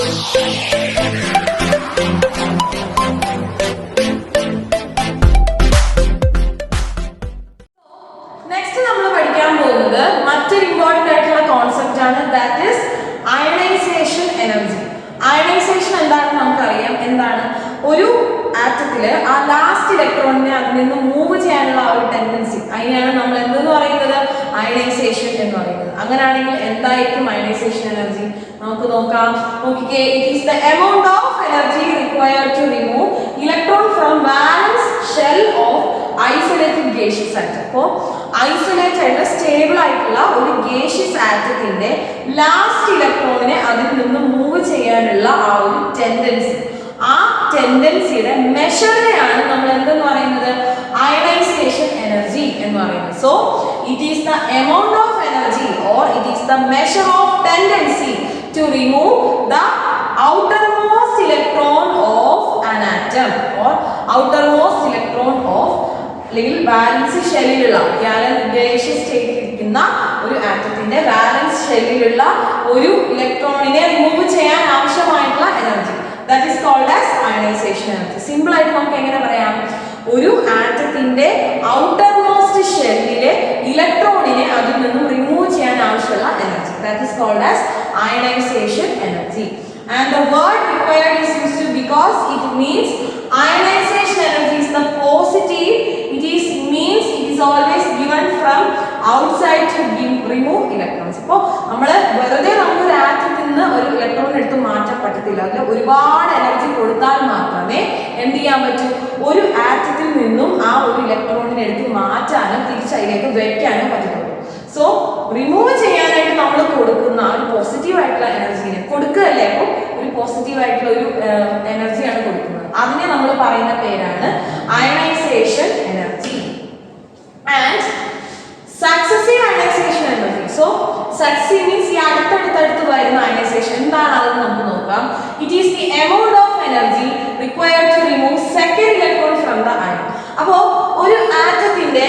Next നമ്മൾ പഠിക്കാൻ പോകുന്നത് മറ്റൊരു ഇമ്പോർട്ടന്റ് ആയിട്ടുള്ള കോൺസെപ്റ്റ് ആണ്, that is ionization energy. Ionization എന്താണെന്ന് നമുക്കറിയാം. എന്താണ്? ഒരു ആറ്റത്തില് ആ ലാസ്റ്റ് ഇലക്ട്രോണിനെ അതിൽ നിന്ന് മൂവ് ചെയ്യാനുള്ള ആ ഒരു ടെൻഡൻസി, അതിനെയാണ് നമ്മൾ എന്തെന്ന് പറയുന്നത്? അയണൈസേഷൻ എന്ന് പറയുന്നത്. അങ്ങനെയാണെങ്കിൽ എന്തായിരിക്കും അയണൈസേഷൻ എനർജി? നമുക്ക് നോക്കാം. നോക്കിക്കേ, it is the amount of energy required to remove electron from valence shell of isolated gaseous atom. അപ്പോൾ ഐസൊലേറ്റ് ആയിട്ട് സ്റ്റേബിൾ ആയിട്ടുള്ള ഒരു ഗേഷ്യസ് ആറ്റത്തിന്റെ ലാസ്റ്റ് ഇലക്ട്രോണിനെ അതിൽ നിന്ന് മൂവ് ചെയ്യാനുള്ള ആ ഒരു ടെൻഡൻസി, ആ ടെൻഡൻസിയുടെ മെഷറിനെയാണ് നമ്മൾ എന്തെന്ന് പറയുന്നത്? അയണൈസേഷൻ എനർജി എന്ന് പറയുന്നത്. So it is the amount of energy or it is the measure of tendency to remove the outermost electron of an atom or outermost electron of അല്ലെങ്കിൽ വാലൻസ് ഷെല്ലിലുള്ള ഗേഷ്യസ് സ്റ്റേറ്റിൽ ഇരിക്കുന്ന ഒരു ആറ്റത്തിന്റെ വാലൻസ് ഷെല്ലിലുള്ള ഒരു ഇലക്ട്രോണിനെ റിമൂവ് ചെയ്യാൻ ആവശ്യമായിട്ടുള്ള energy, that is called as ionization energy. Simple ആയിട്ട് നമുക്ക് എങ്ങനെ പറയാം? ഒരു ആറ്റത്തിന്റെ ഔട്ടർ മോസ്റ്റ് ഷെല്ലിലെ ഇലക്ട്രോണിനെ അതിൽ നിന്നും റിമൂവ് ചെയ്യാൻ ആവശ്യമുള്ള energy, that is called as ionization energy. And the word required is used because it means ionization energy is the positive. It is always given from outside to remove electrons. അപ്പോൾ നമ്മൾ വെറുതെ നമുക്ക് ഒരു ആറ്റത്തിൽ നിന്ന് ഒരു electron എടുത്ത് മാറ്റാൻ പറ്റത്തില്ല. അതിൽ ഒരുപാട് എനർജി കൊടുത്താൽ മാത്രമേ എന്ത് ചെയ്യാൻ പറ്റൂ? ഒരു ആറ്റത്തിൽ നിന്നും ആ ഒരു ഇലക്ട്രോണിനെ എടുത്ത് മാറ്റാനും തിരിച്ചതിലേക്ക് വെക്കാനും പറ്റത്തുള്ളൂ. സോ റിമൂവ് ചെയ്യാനായിട്ട് നമ്മൾ കൊടുക്കുന്ന ഒരു പോസിറ്റീവ് ആയിട്ടുള്ള എനർജീനെ കൊടുക്കുകയല്ലേ, അപ്പോൾ ഒരു പോസിറ്റീവ് ആയിട്ടുള്ള ഒരു എനർജിയാണ് കൊടുക്കുന്നത്. അതിനെ നമ്മൾ പറയുന്ന പേരാണ് ionization energy. And successive ionization energy. So successive means ഈ അടുത്തടുത്തടുത്ത് വരുന്ന അയണൈസേഷൻ എന്താണ് അതെന്ന് നമുക്ക് നോക്കാം. It is the amount of energy required to remove second electron from the ion. അപ്പോൾ ഒരു ആറ്റത്തിന്റെ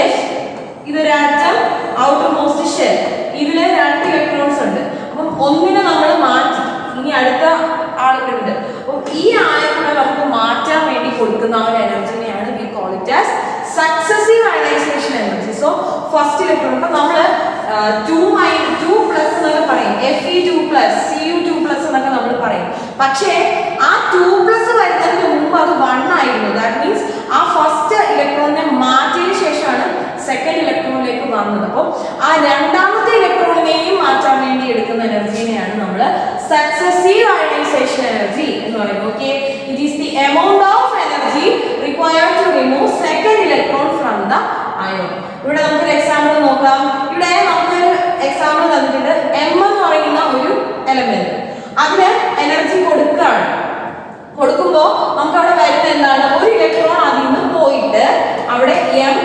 ഇതൊരു ആറ്റം ഔട്ടർ മോസ്റ്റ് ഷെൽ, ഇതില് 2 ഇലക്ട്രോൺസ് ഉണ്ട്. അപ്പം ഒന്നിനെ നമ്മൾ മാറ്റി, ഇനി അടുത്ത ആളുകളുണ്ട്. അപ്പോൾ ഈ ആയങ്ങളെ നമുക്ക് മാറ്റാൻ വേണ്ടി കൊടുക്കുന്ന ആ ഒരു എനർജിനെയാണ് we call it as successive ionization energy. So first electron ഇപ്പൊ നമ്മള് 2+ എന്നൊക്കെ പറയും, Fe2+, Cu2+ എന്നൊക്കെ നമ്മൾ പറയും. പക്ഷേ ആ 2+ വരുന്നതിന് മുമ്പ് അത് 1 ആയിരുന്നു. ദാറ്റ് മീൻസ് ആ ഫസ്റ്റ് ഇലക്ട്രോണിനെ മാറ്റിയതിനു ശേഷമാണ് സെക്കൻഡ് ഇലക്ട്രോണിലേക്ക് വന്നത്. അപ്പോൾ ആ രണ്ടാമത്തെ ഇലക്ട്രോണിനെയും മാറ്റാൻ വേണ്ടി എടുക്കുന്ന എനർജിനെയാണ് നമ്മൾ സക്സസീവ് അയണൈസേഷൻ എനർജി എന്ന് പറയുന്നത്. Okay, it is the amount of energy required to remove second electron from the ion. ഇവിടെ നമുക്കൊരു എക്സാമ്പിൾ നോക്കാം. ഇവിടെ നമുക്കൊരു എക്സാമ്പിൾ തന്നിട്ടുണ്ട്. M എന്ന് പറയുന്ന ഒരു എലമെന്റ്, അതിന് എനർജി കൊടുക്കുകയാണ്. കൊടുക്കുമ്പോൾ നമുക്ക് അവിടെ വരുന്ന എന്താണ്? ഒരു ഇലക്ട്രോൺ അതിൽ നിന്ന് പോയിട്ട് അവിടെ M+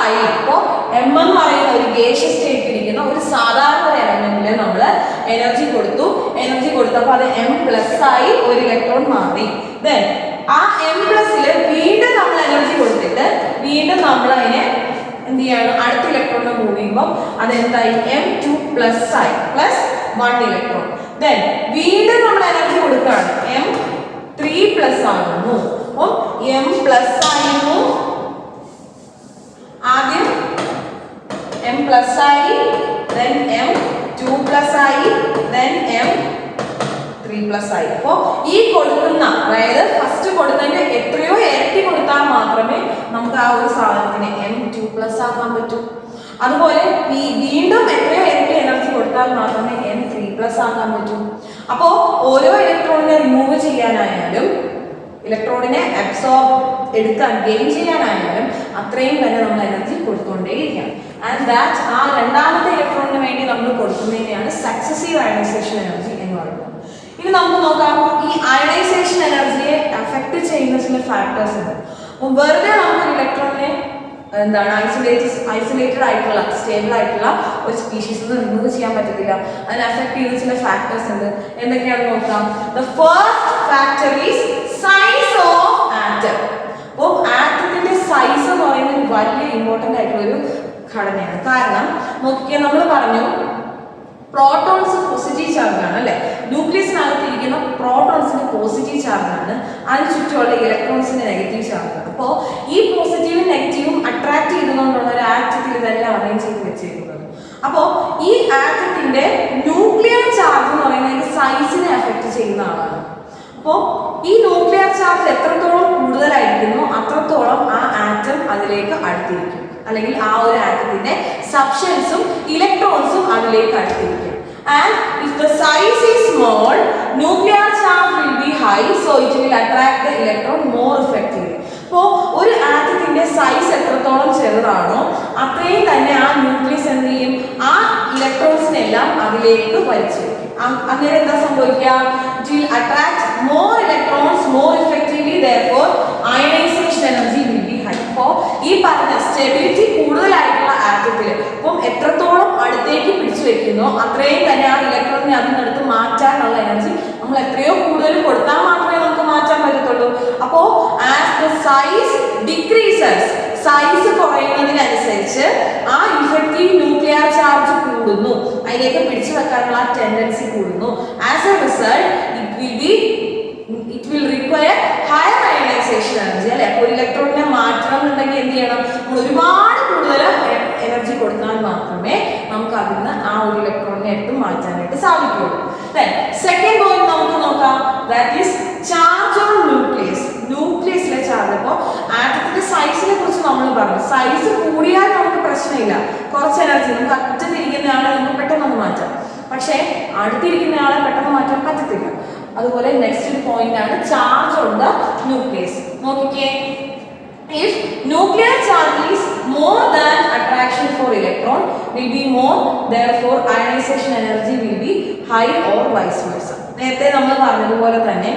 ആയി. ഇപ്പോൾ M എന്ന് പറയുന്ന ഒരു ഗേഷ്യസ് സ്റ്റേറ്റിൽ ഇരിക്കുന്ന ഒരു സാധാരണ എലമെന്റിന് നമ്മൾ എനർജി കൊടുത്തു. എനർജി കൊടുത്തപ്പോൾ അത് M+ ആയി, ഒരു ഇലക്ട്രോൺ മാറി. ദെൻ ആ M+ല് വീണ്ടും നമ്മൾ എനർജി കൊടുത്തിട്ട് വീണ്ടും നമ്മൾ അതിനെ എന്ത് ചെയ്യാണ്? അടുത്ത ഇലക്ട്രോണിനെ മൂവ് ചെയ്യുമ്പോൾ അത് എന്തായി? M2+ ആയി, +1 ഇലക്ട്രോൺ. ദെൻ വീണ്ടും നമ്മൾ എനർജി കൊടുക്കുകയാണ്, M3+ ആകുന്നു. അപ്പോൾ M+ ആയിരുന്നു, ആദ്യം M+ ആയി, then M2+ ആയി, then M3+ ആയി. അപ്പോൾ ഈ കൊടുക്കുന്ന, അതായത് ഫസ്റ്റ് കൊടുത്തതിന്റെ എത്രയോ ഇരട്ടി കൊടുത്താൽ മാത്രമേ നമുക്ക് ആ ഒരു സാധനത്തിന് M2+ ആക്കാൻ പറ്റൂ. അതുപോലെ വീണ്ടും എത്രയോ ഇരട്ടി എനർജി കൊടുത്താൽ മാത്രമേ M3+ ആക്കാൻ പറ്റൂ. അപ്പോൾ ഓരോ ഇലക്ട്രോണിനെ റിമൂവ് ചെയ്യാനായാലും ഇലക്ട്രോണിനെ അബ്സോർബ് എടുക്കാൻ ഗെയിൻ ചെയ്യാനായാലും അത്രയും തന്നെ നമ്മൾ എനർജി കൊടുത്തുകൊണ്ടേയിരിക്കണം. ആൻഡ് ദാറ്റ് ആ രണ്ടാമത്തെ ഇലക്ട്രോണിന് വേണ്ടി നമ്മൾ കൊടുക്കുന്നതിനെയാണ് സക്സസീവ് അയണൈസേഷൻ എനർജി എന്ന് പറയുന്നത്. ഇനി നമുക്ക് നോക്കാം, ഈ അയണൈസേഷൻ എനർജിയെ അഫക്ട് ചെയ്യുന്ന ചില ഫാക്ടേഴ്സ് ഉണ്ട്. അപ്പം വെറുതെ നമുക്ക് ഇലക്ട്രോണിനെ എന്താണ് ഐസൊലേറ്റഡ് ആയിട്ടുള്ള സ്റ്റേബിൾ ആയിട്ടുള്ള ഒരു സ്പീഷീസ് റിമൂവ് ചെയ്യാൻ പറ്റത്തില്ല. അതിനെ അഫക്ട് ചെയ്യുന്ന ചില ഫാക്ടേഴ്സ് ഉണ്ട്. എന്തൊക്കെയാണെന്ന് നോക്കാം. The first factor is size of atom. അപ്പോൾ ആറ്റത്തിന്റെ സൈസ് എന്ന് പറയുന്നത് ഒരു വലിയ ഇമ്പോർട്ടൻ്റ് ആയിട്ടുള്ള ഒരു ഘടനയാണ്. കാരണം നോക്കിയാൽ നമ്മൾ പറഞ്ഞു പ്രോട്ടോൺസ് പോസിറ്റീവ് ചാർജ് ആണ് അല്ലേ. ന്യൂക്ലിയസിനകത്ത് ഇരിക്കുന്ന പ്രോട്ടോൺസിന്റെ പോസിറ്റീവ് ചാർജ് ആണ്, അതിന് ചുറ്റുമുള്ള ഇലക്ട്രോൺസിന്റെ നെഗറ്റീവ് ചാർജ് ആണ്. അപ്പോൾ ഈ പോസിറ്റീവും നെഗറ്റീവും അട്രാക്ട് ചെയ്തുകൊണ്ടുള്ള ഒരു ആറ്റത്തിൽ ഇതെല്ലാം അറേഞ്ച് ചെയ്ത് വെച്ചേക്കുന്നത്. അപ്പോൾ ഈ ആറ്റത്തിന്റെ ന്യൂക്ലിയർ ചാർജ് എന്ന് പറയുന്നത് സൈസിനെ അഫക്റ്റ് ചെയ്യുന്ന ആളാണ്. അപ്പോൾ ഈ ന്യൂക്ലിയർ ചാർജ് എത്രത്തോളം കൂടുതലായിരിക്കുന്നു അത്രത്തോളം ആ ആറ്റം അതിലേക്ക് അടുത്തിരിക്കും, അല്ലെങ്കിൽ ആ ഒരു ആറ്റത്തിന്റെ സബ്സ്റ്റൻസും ഇലക്ട്രോൺസും അതിലേക്ക് അടുത്തിരിക്കും. And if the size is small, nuclear charge will be high, so it will attract the electron more effectively. അപ്പോൾ ഒരു ആറ്റത്തിന്റെ സൈസ് എത്രത്തോളം ചെറുതാണോ അത്രയും തന്നെ ആ ന്യൂക്ലിയസ് എന്ത് ചെയ്യും, ആ ഇലക്ട്രോൺസിനെല്ലാം അതിലേക്ക് വലിച്ചു. അങ്ങനെ എന്താ സംഭവിക്കുക, it will attract more electrons more effectively, therefore ionization energy will be high. അപ്പോൾ ഈ പറഞ്ഞ സ്റ്റെബിലിറ്റി കൂടുതലായിട്ടുള്ള ആറ്റത്തിൽ അപ്പം എത്രത്തോളം അടുത്തേക്ക് പിടിച്ചു വെക്കുന്നോ അത്രയും തന്നെ ആ ഇലക്ട്രോണിനെ അതിനടുത്ത് മാറ്റാനുള്ള എനർജി നമ്മൾ എത്രയോ കൂടുതൽ കൊടുത്താൽ മാത്രമേ നമുക്ക് മാറ്റാൻ പറ്റത്തുള്ളൂ. അപ്പോൾ as the size decreases, size കുറയുന്നതിനനുസരിച്ച് ആ ഇഫക്റ്റീവ് ന്യൂക്ലിയർ ചാർജ് കൂടുന്നു, അതിലേക്ക് പിടിച്ചു വെക്കാനുള്ള ടെൻഡൻസി കൂടുന്നു. As A result it will require higher ionization energy അല്ലെ. അപ്പോൾ ഒരു ഇലക്ട്രോണിനെ മാറ്റണം എന്നുണ്ടെങ്കിൽ എന്ത് ചെയ്യണം, നമ്മൾ ഒരുപാട് കൂടുതൽ എനർജി കൊടുത്താൽ മാത്രമേ നമുക്ക് അതിൽ നിന്ന് ആ ഒരു ഇലക്ട്രോണിനെ എടുത്ത് മാറ്റാനായിട്ട് സാധിക്കുകയുള്ളൂ. സെക്കൻഡ് പോയിന്റ് നമുക്ക് നോക്കാം, that is charge on nucleus. ന്യൂക്ലിയസിലെ ചാർജ്. അപ്പോൾ ആറ്റത്തിന്റെ സൈസിനെ കുറിച്ച് നമ്മൾ പറഞ്ഞു, സൈസ് കൂടിയാൽ നമുക്ക് പ്രശ്നമില്ല, കുറച്ച് എനർജി നമുക്ക് അറ്റത്തിരിക്കുന്ന ആളെ നമുക്ക് പെട്ടെന്ന് മാറ്റാം, പക്ഷേ അടുത്തിരിക്കുന്ന ആളെ പെട്ടെന്ന് മാറ്റാൻ പറ്റത്തില്ല. അതുപോലെ നെക്സ്റ്റ് പോയിന്റ് ആണ് ചാർജ് ഓൺ ദ ന്യൂക്ലിയസ്. നോക്കിക്കേ, if nuclear charge is more than attraction for electron will be more, therefore ionization energy will be high or vice versa. നേരത്തെ നമ്മൾ പറഞ്ഞതുപോലെ തന്നെ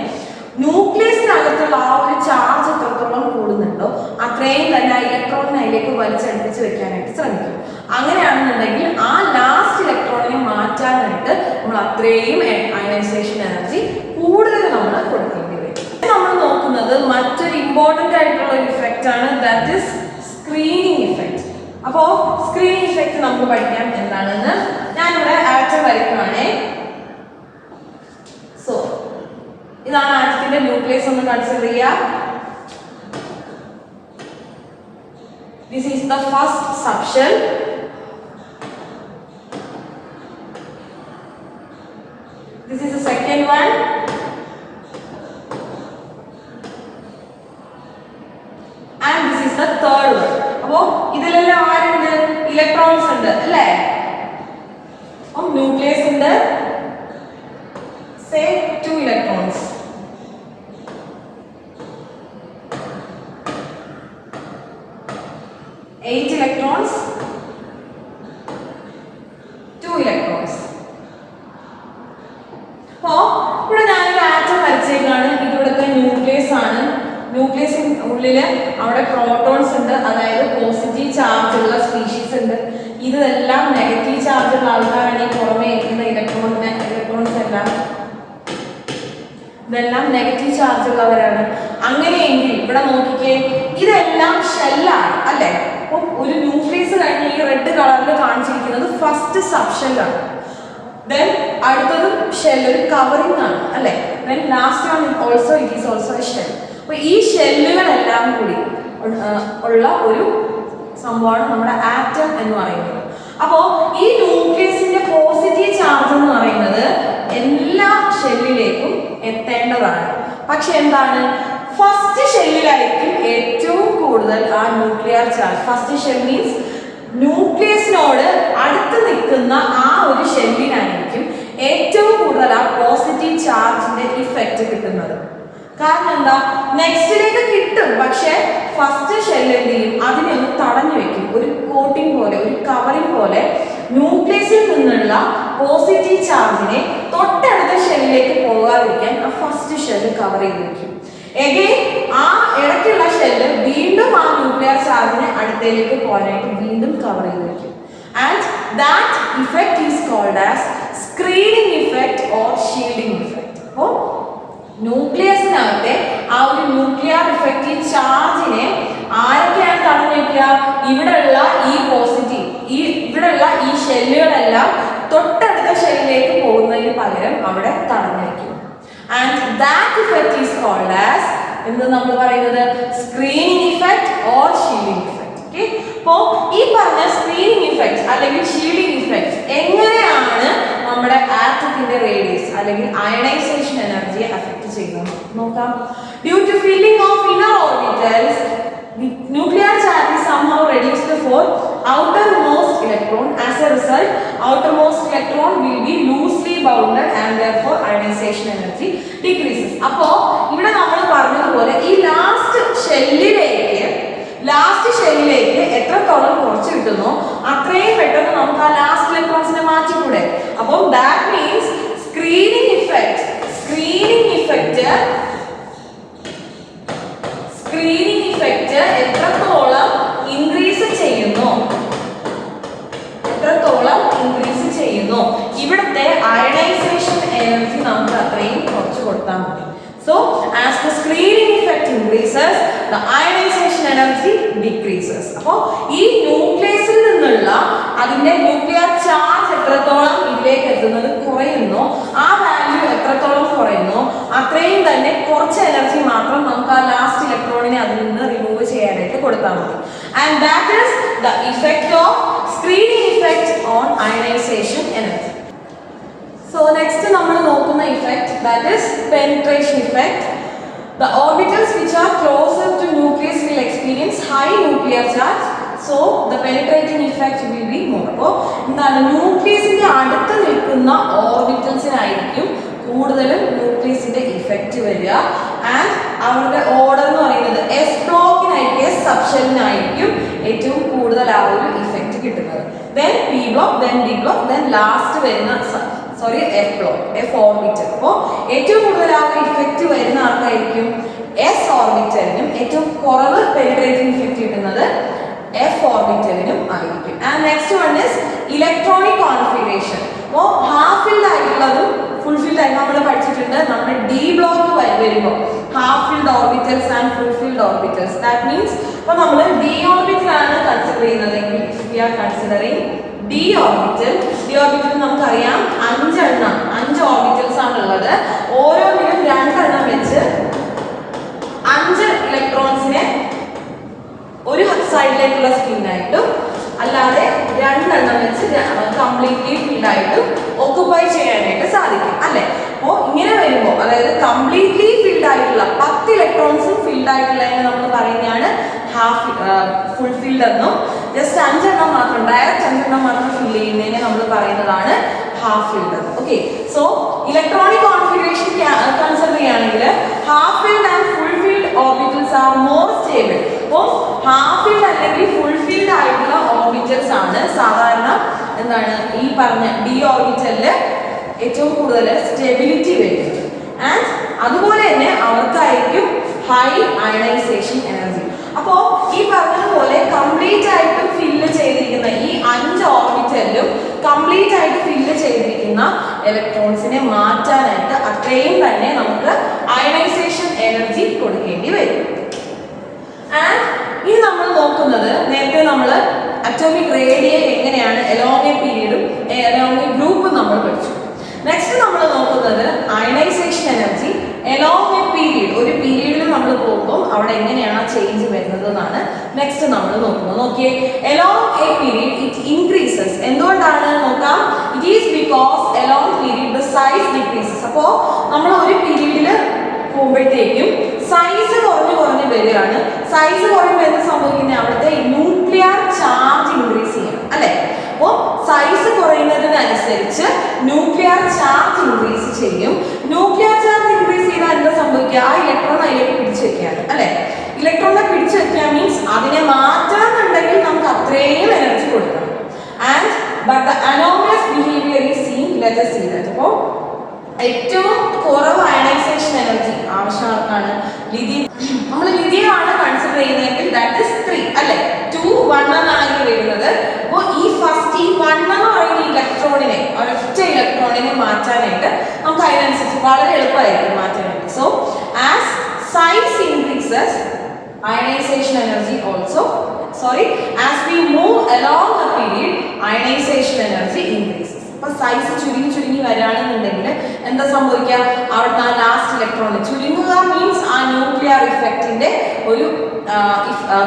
ന്യൂക്ലിയസിനകത്തുള്ള ആ ഒരു ചാർജ് എത്രത്തോളം കൂടുന്നുണ്ടോ അത്രയും തന്നെ ഇലക്ട്രോണിനെ അതിലേക്ക് വലിച്ചടുപ്പിച്ച് വെക്കാനായിട്ട് ശ്രമിക്കും. അങ്ങനെയാണെന്നുണ്ടെങ്കിൽ ആ ലാസ്റ്റ് ഇലക്ട്രോണിനെ മാറ്റാനായിട്ട് നമ്മൾ അത്രയും അയനൈസേഷൻ എനർജി കൂടുതൽ നമ്മൾ കൊടുക്കേണ്ടി വരും. നമ്മൾ നോക്കുന്നത് മറ്റൊരു ഇമ്പോർട്ടൻ്റ് ആയിട്ടുള്ള ഒരു ഇഫക്റ്റ് ആണ്, ദാറ്റ് ഈസ് സ്ക്രീനിങ് ഇഫക്റ്റ്. അപ്പോൾ സ്ക്രീനിങ് ഇഫക്റ്റ് നമുക്ക് പഠിക്കാം എന്താണെന്ന്. ഞാനിവിടെ ആറ്റം വരയ്ക്കുവാണേ. സോ ഇതാണ് ആറ്റത്തിന്റെ ന്യൂക്ലിയസ് ഒന്ന് കൺസിഡർ ചെയ്യുക. This is the first subshell. This is the second one. And this is the third one. അപ്പോൾ ഇതിലെല്ലാം ആരുണ്ട്, ഇലക്ട്രോൺസ് ഉണ്ട് അല്ലേ. അപ്പം ന്യൂക്ലിയസ് ഉണ്ട്, say 2 electrons. Eight electrons, 2 electrons. അപ്പോൾ ഇവിടെ ഞാനൊരു ആറ്റം വരച്ചേക്കാണ്. ഇതിവിടുത്തെ ന്യൂക്ലിയസ് ആണ്. ന്യൂക്ലിയസിന് ഉള്ളിൽ അവിടെ പ്രോട്ടോൺസ് ഉണ്ട്, അതായത് പോസിറ്റീവ് ചാർജ് ഉള്ള സ്പീഷീസ് ഉണ്ട്. ഇതെല്ലാം നെഗറ്റീവ് ചാർജ് ഉള്ള ആൾക്കാരാണ്. ഈ പുറമെ ഇരിക്കുന്ന ഇലക്ട്രോൺസ് എല്ലാം ഇതെല്ലാം നെഗറ്റീവ് ചാർജ് ഉള്ളവരാണ്. അങ്ങനെയെങ്കിൽ ഇവിടെ നോക്കിക്കേ, ഇതെല്ലാം ഷെല്ലാണ് അല്ലേ. അപ്പം ഒരു ന്യൂക്ലിയസ് കഴിഞ്ഞ് ഈ റെഡ് കളറിൽ കാണിച്ചിരിക്കുന്നത് ഫസ്റ്റ് സബ് ഷെല്ലാണ്. ദെൻ അടുത്തത് ഷെൽ, ഒരു കവറിംഗ് ആണ് അല്ലേ. Then last one also it is also A shell. അപ്പോൾ ഈ ഷെല്ലുകളെല്ലാം കൂടി ഉള്ള ഒരു സംഭവമാണ് നമ്മുടെ ആറ്റം എന്ന് പറയുന്നത്. അപ്പോൾ ഈ ന്യൂക്ലിയസിന്റെ പോസിറ്റീവ് ചാർജ് എന്ന് പറയുന്നത് എല്ലാ ഷെല്ലിലേക്കും എത്തേണ്ടതാണ്. പക്ഷെ എന്താണ്, ഫസ്റ്റ് ഷെല്ലിലായിരിക്കും ഏറ്റവും കൂടുതൽ ആ nuclear charge. First shell means ന്യൂക്ലിയസിനോട് അടുത്ത് നിൽക്കുന്ന ആ ഒരു ഷെല്ലിനായിരിക്കും ഏറ്റവും കൂടുതൽ ആ പോസിറ്റീവ് ചാർജിന്റെ ഇഫക്റ്റ് കിട്ടുന്നത്. കാരണം എന്താ, നെക്സ്റ്റിലേക്ക് കിട്ടും, പക്ഷെ ഫസ്റ്റ് ഷെൽ എന്ത് ചെയ്യും, അതിനെ ഒന്ന് തടഞ്ഞു വെക്കും. ഒരു കോട്ടിംഗ് പോലെ, ഒരു കവറിംഗ് പോലെ ന്യൂക്ലിയസിൽ നിന്നുള്ള പോസിറ്റീവ് ചാർജിനെ തൊട്ടടുത്ത ഷെല്ലിലേക്ക് പോകാതിരിക്കാൻ ആ ഫസ്റ്റ് ഷെല്ല് കവർ ചെയ്ത് വെക്കും. എഗെയിൻ ആ ഇടയ്ക്കുള്ള ഷെല്ല് വീണ്ടും ആ ന്യൂക്ലിയർ ചാർജിനെ അടുത്തേക്ക് പോകാനായിട്ട് വീണ്ടും കവർ ചെയ്ത് വെക്കും. And that effect is called as screening effect or shielding effect. അപ്പോൾ ന്യൂക്ലിയസിനകത്തെ ആ ഒരു ന്യൂക്ലിയർ ഇഫക്റ്റീവ് ചാർജിനെ ആരൊക്കെയാണ് തടഞ്ഞു വെക്കുക, ഇവിടെയുള്ള ഈ പോസിറ്റീവ്, ഇവിടെയുള്ള ഈ ഷെല്ലുകളെല്ലാം തൊട്ടടുത്ത ഷെല്ലിലേക്ക് പോകുന്ന എന്ന് നമ്മൾ പറയുന്നത് screening effect or shielding effect. Okay, അപ്പോൾ ഈ പറഞ്ഞ സ്ക്രീനിങ് ഇഫക്റ്റ് അല്ലെങ്കിൽ ഷീൽഡിംഗ് ഇഫക്റ്റ് എങ്ങനെയാണ് നമ്മുടെ ആറ്റത്തിന്റെ റേഡിയസ് അല്ലെങ്കിൽ അയണൈസേഷൻ എനർജിയെ അഫക്റ്റ് ചെയ്യുന്നത് നോക്കാം. Due to filling of inner orbitals the nuclear charge is somehow reduced for outermost electron. As a result, outermost electron will be loosely bounded and therefore ionization energy decreases. അപ്പോൾ ഇവിടെ നമ്മൾ പറഞ്ഞതുപോലെ ഈ last ഷെല്ലിലേക്ക് എത്രത്തോളം കുറച്ച് കിട്ടുന്നോ അത്രയും പെട്ടെന്ന് നമുക്ക് ആ ലാസ്റ്റ് ഇലക്ട്രോൺസിനെ മാറ്റിക്കൂടെ. അപ്പോൾ ദാറ്റ് മീൻസ് സ്ക്രീനിങ് ഇഫക്റ്റ് എത്രത്തോളം ഇൻക്രീസ് ചെയ്യുന്നു ഇവിടുത്തെ അയണൈസേഷൻ എനർജി നമുക്ക് അത്രയും കുറച്ച് കൊടുത്താൽ മതി. So as the screening effect increases, the ionization energy decreases. അപ്പോൾ ഈ ന്യൂക്ലിയസിൽ നിന്നുള്ള അതിന്റെ ന്യൂക്ലിയർ ചാർജ് എത്രത്തോളം ഇതിലേക്ക് എത്തുന്നത് കുറയുന്നു, ആ വാല്യൂ എത്രത്തോളം കുറയുന്നു അത്രയും തന്നെ കുറച്ച് എനർജി മാത്രം നമുക്ക് ആ ലാസ്റ്റ് ഇലക്ട്രോണിനെ അതിൽ നിന്ന് റിമൂവ് ചെയ്യാനായിട്ട് കൊടുത്താൽ മതി. And that is the effect of screening effect on ionization energy. So next നമ്മൾ നോക്കുന്ന effect, that is penetration effect. The orbitals which are closer to nucleus will experience high nuclear charge, so the penetrating effect will be more. അപ്പോൾ എന്താണ് ന്യൂക്ലിയസിന്റെ അടുത്ത് നിൽക്കുന്ന ഓർബിറ്റൽസിനായിരിക്കും കൂടുതലും ന്യൂക്ലിയസിന്റെ effect വരിക. And അവരുടെ order എന്ന് പറയുന്നത് എസ് ബ്ലോക്കിനായിരിക്കും, എസ് സബ്ഷെല്ലിനായിരിക്കും ഏറ്റവും കൂടുതൽ ആ ഒരു ഇഫക്റ്റ് കിട്ടുന്നത്. Then P block, then D block, then last വരുന്ന എഫ് ബ്ലോക്ക്, എഫ് ഓർബിറ്റൽ. അപ്പോൾ ഏറ്റവും കൂടുതൽ ആ ഒരു ഇഫക്റ്റ് വരുന്ന ആർക്കായിരിക്കും എസ് ഓർബിറ്റലിനും, ഏറ്റവും കുറവ് പെനിട്രേറ്റിംഗ് ഇഫക്റ്റ് കിട്ടുന്നത് എഫ് ഓർബിറ്റലിനും ആയിരിക്കും. And next one is electronic configuration. അപ്പോൾ ഹാഫ് ഫിൽഡ് ആയിട്ടുള്ളതും ഫുൾ ഫിൽഡ് ആയിട്ട് നമ്മൾ പഠിച്ചിട്ടുണ്ട്. നമ്മുടെ ഡി ബ്ലോക്ക് വരുമ്പോൾ half filled orbitals and full filled orbitals, that means ഇപ്പോൾ നമ്മൾ ഡി ഓർബിറ്റലാണ് കൺസിഡർ ചെയ്യുന്നതെങ്കിൽ we are considering D orbital നമുക്കറിയാം 5 ഓർബിറ്റൽസ് ആണുള്ളത്. ഓരോന്നിനും 2 വെച്ച് 5 ഇലക്ട്രോൺസിനെ ഒരു സൈഡിലേക്കുള്ള സ്പിന്നായിട്ടും അല്ലാതെ 2 വെച്ച് കംപ്ലീറ്റ്ലി ഫിൽഡ് ആയിട്ടും ഓക്കുപൈ ചെയ്യാനായിട്ട് സാധിക്കും അല്ലേ. അപ്പോൾ ഇങ്ങനെ വരുമ്പോൾ അതായത് കംപ്ലീറ്റ്ലി ഫിൽഡ് ആയിട്ടുള്ള 10 ഇലക്ട്രോൺസും ഫിൽഡ് ആയിട്ടുള്ളതിനെ നമ്മൾ പറയുന്നതാണ് ഫുൾ ഫിൽഡ് എന്നും, ജസ്റ്റ് 5 മാത്രം ഡയറക്റ്റ് 5 മാത്രം ഫിൽ ചെയ്യുന്നതിനെ നമ്മൾ പറയുന്നതാണ് half filled. Okay, so electronic configuration consider ചെയ്യുകയാണെങ്കിൽ half filled and full filled orbitals are more stable. അപ്പോൾ ഹാഫ് ഫിൽഡ് അല്ലെങ്കിൽ ഫുൾ ഫിൽഡ് ആയിട്ടുള്ള ഓർബിറ്റൽസ് ആണ് സാധാരണ എന്താണ് ഈ പറഞ്ഞ ഡി ഓർബിറ്റലിൽ ഏറ്റവും കൂടുതൽ സ്റ്റെബിലിറ്റി വരുന്നത്. ആൻഡ് അതുപോലെ തന്നെ അവർക്കായിരിക്കും ഹൈ അയണൈസേഷൻ എനർജി. അപ്പോൾ ഈ പറഞ്ഞതുപോലെ കംപ്ലീറ്റ് ആയിട്ട് ഫില്ല് ചെയ്തിരിക്കുന്ന ഈ 5 ഓർബിറ്റലിലും കംപ്ലീറ്റ് ആയിട്ട് ഫില്ല് ചെയ്തിരിക്കുന്ന ഇലക്ട്രോൺസിനെ മാറ്റാനായിട്ട് അത്രയും തന്നെ നമുക്ക് അയണൈസേഷൻ എനർജി കൊടുക്കേണ്ടി വരും. ആൻഡ് ഇനി നമ്മൾ നോക്കുന്നത്, നേരത്തെ നമ്മൾ അറ്റോമിക് റേഡിയൈ എങ്ങനെയാണ് എലോങ് എ പീരീഡും എലോങ് എ ഗ്രൂപ്പും നമ്മൾ പഠിച്ചു. നെക്സ്റ്റ് നമ്മൾ നോക്കുന്നത് ionization energy along a period, ഒരു പീരീഡിൽ നമ്മൾ പോകുമ്പോൾ അവിടെ എങ്ങനെയാണ് ചേഞ്ച് വരുന്നത് എന്നാണ് നെക്സ്റ്റ് നമ്മൾ നോക്കുന്നത്. നോക്കിയേ, along a period it increases. എന്തുകൊണ്ടാണ് നോക്കാം, it is because along period the size decreases. അപ്പോൾ നമ്മൾ ഒരു പീരീഡിൽ പോകുമ്പോഴത്തേക്കും സൈസ് കുറഞ്ഞ് വരികയാണ്. സൈസ് കുറയുമ്പോൾ എന്ത് സംഭവിക്കുന്നത്, അവിടുത്തെ ന്യൂക്ലിയർ ചാർജ് ഇൻക്രീസ് ചെയ്യണം അല്ലേ. അപ്പോൾ സൈസ് കുറയുന്നതിനനുസരിച്ച് ന്യൂക്ലിയർ ചാർജ് ഇൻക്രീസ് ചെയ്യും. ന്യൂക്ലിയർ ചാർജ് ഇൻക്രീസ് ചെയ്താൽ എന്താ സംഭവിക്കുക, ആ ഇലക്ട്രോൺ അതിലേക്ക് പിടിച്ചു വെക്കുകയാണ് അല്ലെ. ഇലക്ട്രോണിനെ പിടിച്ചു വെക്കുക മീൻസ് അതിനെ മാറ്റണമെന്നുണ്ടെങ്കിൽ നമുക്ക് അത്രയും എനർജി കൊടുക്കണം. And but the anomalous behaviour is seen, let us see that. അപ്പോൾ ഏറ്റവും കുറവ് അയണൈസേഷൻ എനർജി ആവശ്യമാർക്കാണ് ലിഥിയം. നമ്മൾ ലിഥിയം ആണ് കൺസിഡർ ചെയ്യുന്നതെങ്കിൽ ദാറ്റ് ഇസ് 3 അല്ലെ, 2 1 എന്നാണ് വരുന്നത്. അപ്പോൾ ഈ ഫസ്റ്റ് ഈ 1 എന്ന് പറയുന്ന ഇലക്ട്രോണിനെ, ഒരൊറ്റ ഇലക്ട്രോണിനെ മാറ്റാനായിട്ട് നമുക്ക് അതിനനുസരിച്ച് വളരെ എളുപ്പമായിരിക്കും മാറ്റാനായിട്ട്. So as size increases ionization energy also, as we move along the period ionization energy increases. അപ്പൊ സൈസ് ചുരുങ്ങി വരികയാണെന്നുണ്ടെങ്കിൽ എന്താ സംഭവിക്കുക, അവിടുന്ന് ആ ലാസ്റ്റ് ഇലക്ട്രോൺ ചുരുങ്ങുക മീൻസ് ആ ന്യൂക്ലിയർ ഇഫക്റ്റിന്റെ ഒരു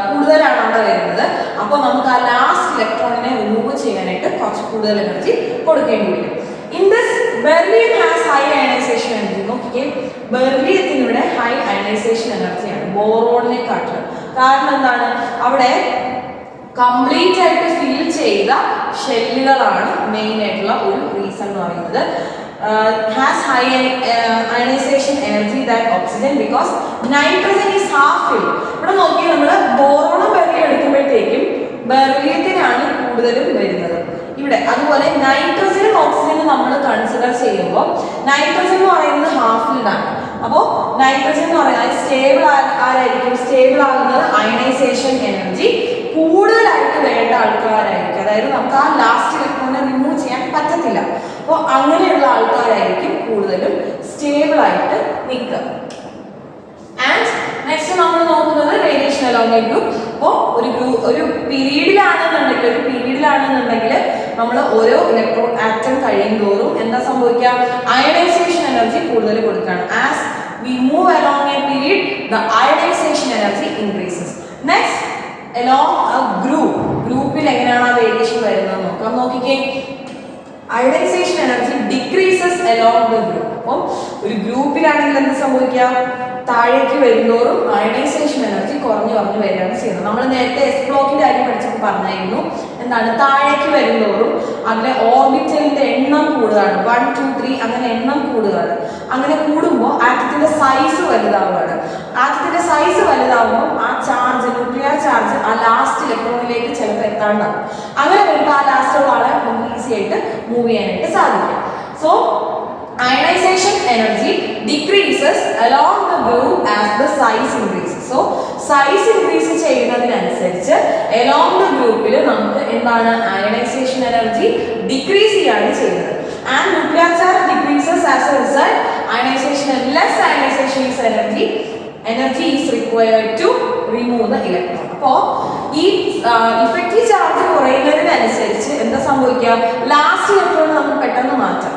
കൂടുതലാണ് അവിടെ വരുന്നത്. അപ്പോൾ നമുക്ക് ആ ലാസ്റ്റ് ഇലക്ട്രോണിനെ റിമൂവ് ചെയ്യാനായിട്ട് കുറച്ച് കൂടുതൽ എനർജി കൊടുക്കേണ്ടി വരും. In this, beryllium has high ionization energy. നോക്കിക്കേ, ബെർലിയത്തിന് ഇവിടെ ഹൈ അയണൈസേഷൻ എനർജിയാണ് ബോറോണിനെക്കാട്ടിലും. കാരണം എന്താണ്, അവിടെ കംപ്ലീറ്റ് ആയിട്ട് ഫിൽ ചെയ്ത ഷെല്ലുകളാണ് മെയിൻ ആയിട്ടുള്ള ഒരു റീസൺ എന്ന് പറയുന്നത്. Has high ionization energy than oxygen because nitrogen is half filled. ഇവിടെ നോക്കി നമ്മൾ ബോറോണും ബെർലിയം എടുക്കുമ്പോഴത്തേക്കും ബെർലിയത്തിനാണ് കൂടുതലും വരുന്നത് ഇവിടെ. അതുപോലെ നൈട്രജനും ഓക്സിജനും നമ്മൾ കൺസിഡർ ചെയ്യുമ്പോൾ നൈട്രജൻ എന്ന് പറയുന്നത് ഹാഫ് ഫിൽഡ് ആണ്. അപ്പോൾ നൈട്രജൻ എന്ന് പറയുന്നത് സ്റ്റേബിൾ ആരായിരിക്കും, സ്റ്റേബിൾ ആകുന്നത് അയണൈസേഷൻ എനർജി കൂടുതലായിട്ട് വേണ്ട ആൾക്കാരായിരിക്കും. അതായത് നമുക്ക് ആ ലാസ്റ്റ് ഇലക്ട്രോണിനെ റിമൂവ് ചെയ്യാൻ പറ്റത്തില്ല. അപ്പോൾ അങ്ങനെയുള്ള ആൾക്കാരായിരിക്കും കൂടുതലും സ്റ്റേബിൾ ആയിട്ട് നിൽക്കുക. ആൻഡ് നെക്സ്റ്റ് നമ്മൾ നോക്കുന്നത് റേഡിയേഷൻ അലോങ് എ ഗ്രൂപ്പ്. അപ്പോൾ ഒരു പീരീഡിലാണെന്നുണ്ടെങ്കിൽ നമ്മൾ ഓരോ ഇലക്ട്രോൺ ആറ്റം കഴിയുന്തോറും എന്താ സംഭവിക്കുക, അയണൈസേഷൻ എനർജി കൂടുതൽ കൊടുക്കുകയാണ്. As we move along a period the ionization energy increases. Next along a ഗ്രൂപ്പിൽ എങ്ങനെയാണ് ആ വേരിയേഷൻ വരുന്നത് നോക്കാം. നോക്കിക്കേ, ionization energy decreases along the group. അപ്പം ഒരു ഗ്രൂപ്പിലാണെങ്കിൽ എന്ത് സംഭവിക്കുക, താഴേക്ക് വരുന്നോറും അയണൈസേഷൻ എനർജി കുറഞ്ഞു വരികയാണ് ചെയ്യുന്നത്. നമ്മൾ നേരത്തെ എസ് ബ്ലോക്കിന്റെ കാര്യം പഠിച്ചപ്പോൾ പറഞ്ഞായിരുന്നു എന്താണ്, താഴേക്ക് വരുന്നോറും അതിലെ ഓർബിറ്റലിന്റെ എണ്ണം കൂടുകയാണ്. 1, 2, 3 അങ്ങനെ എണ്ണം കൂടുകയാണ്. അങ്ങനെ കൂടുമ്പോൾ ആറ്റത്തിന്റെ സൈസ് വലുതാവുകയാണ്. ആറ്റത്തിന്റെ സൈസ് വലുതാവുമ്പോൾ ആ ചാർജ്, ന്യൂക്ലിയർ ചാർജ് ആ ലാസ്റ്റ് ഇലക്ട്രോണിലേക്ക് ചിലപ്പോൾ എത്താണ്ടാവും. അങ്ങനെ വരുമ്പോൾ ആ ലാസ്റ്റുള്ള ആളെ നമുക്ക് ഈസി ആയിട്ട് മൂവ് ചെയ്യാനായിട്ട് സാധിക്കും. So ionization energy decreases along the group as the size increases. So size increase ചെയ്യുന്നതിനനുസരിച്ച് along the groupൽ നമുക്ക് എന്താണ് ionization energy decrease ചെയ്യാണ് ചെയ്യുന്നത്. And nuclear charge decreases as a result. Less ionization is energy is required to remove the electron. അപ്പോൾ ഈ effective charge കുറയുന്നതിനനുസരിച്ച് എന്താ സംഭവിക്കുക, last electron നമുക്ക് പെട്ടെന്ന് മാറ്റാം.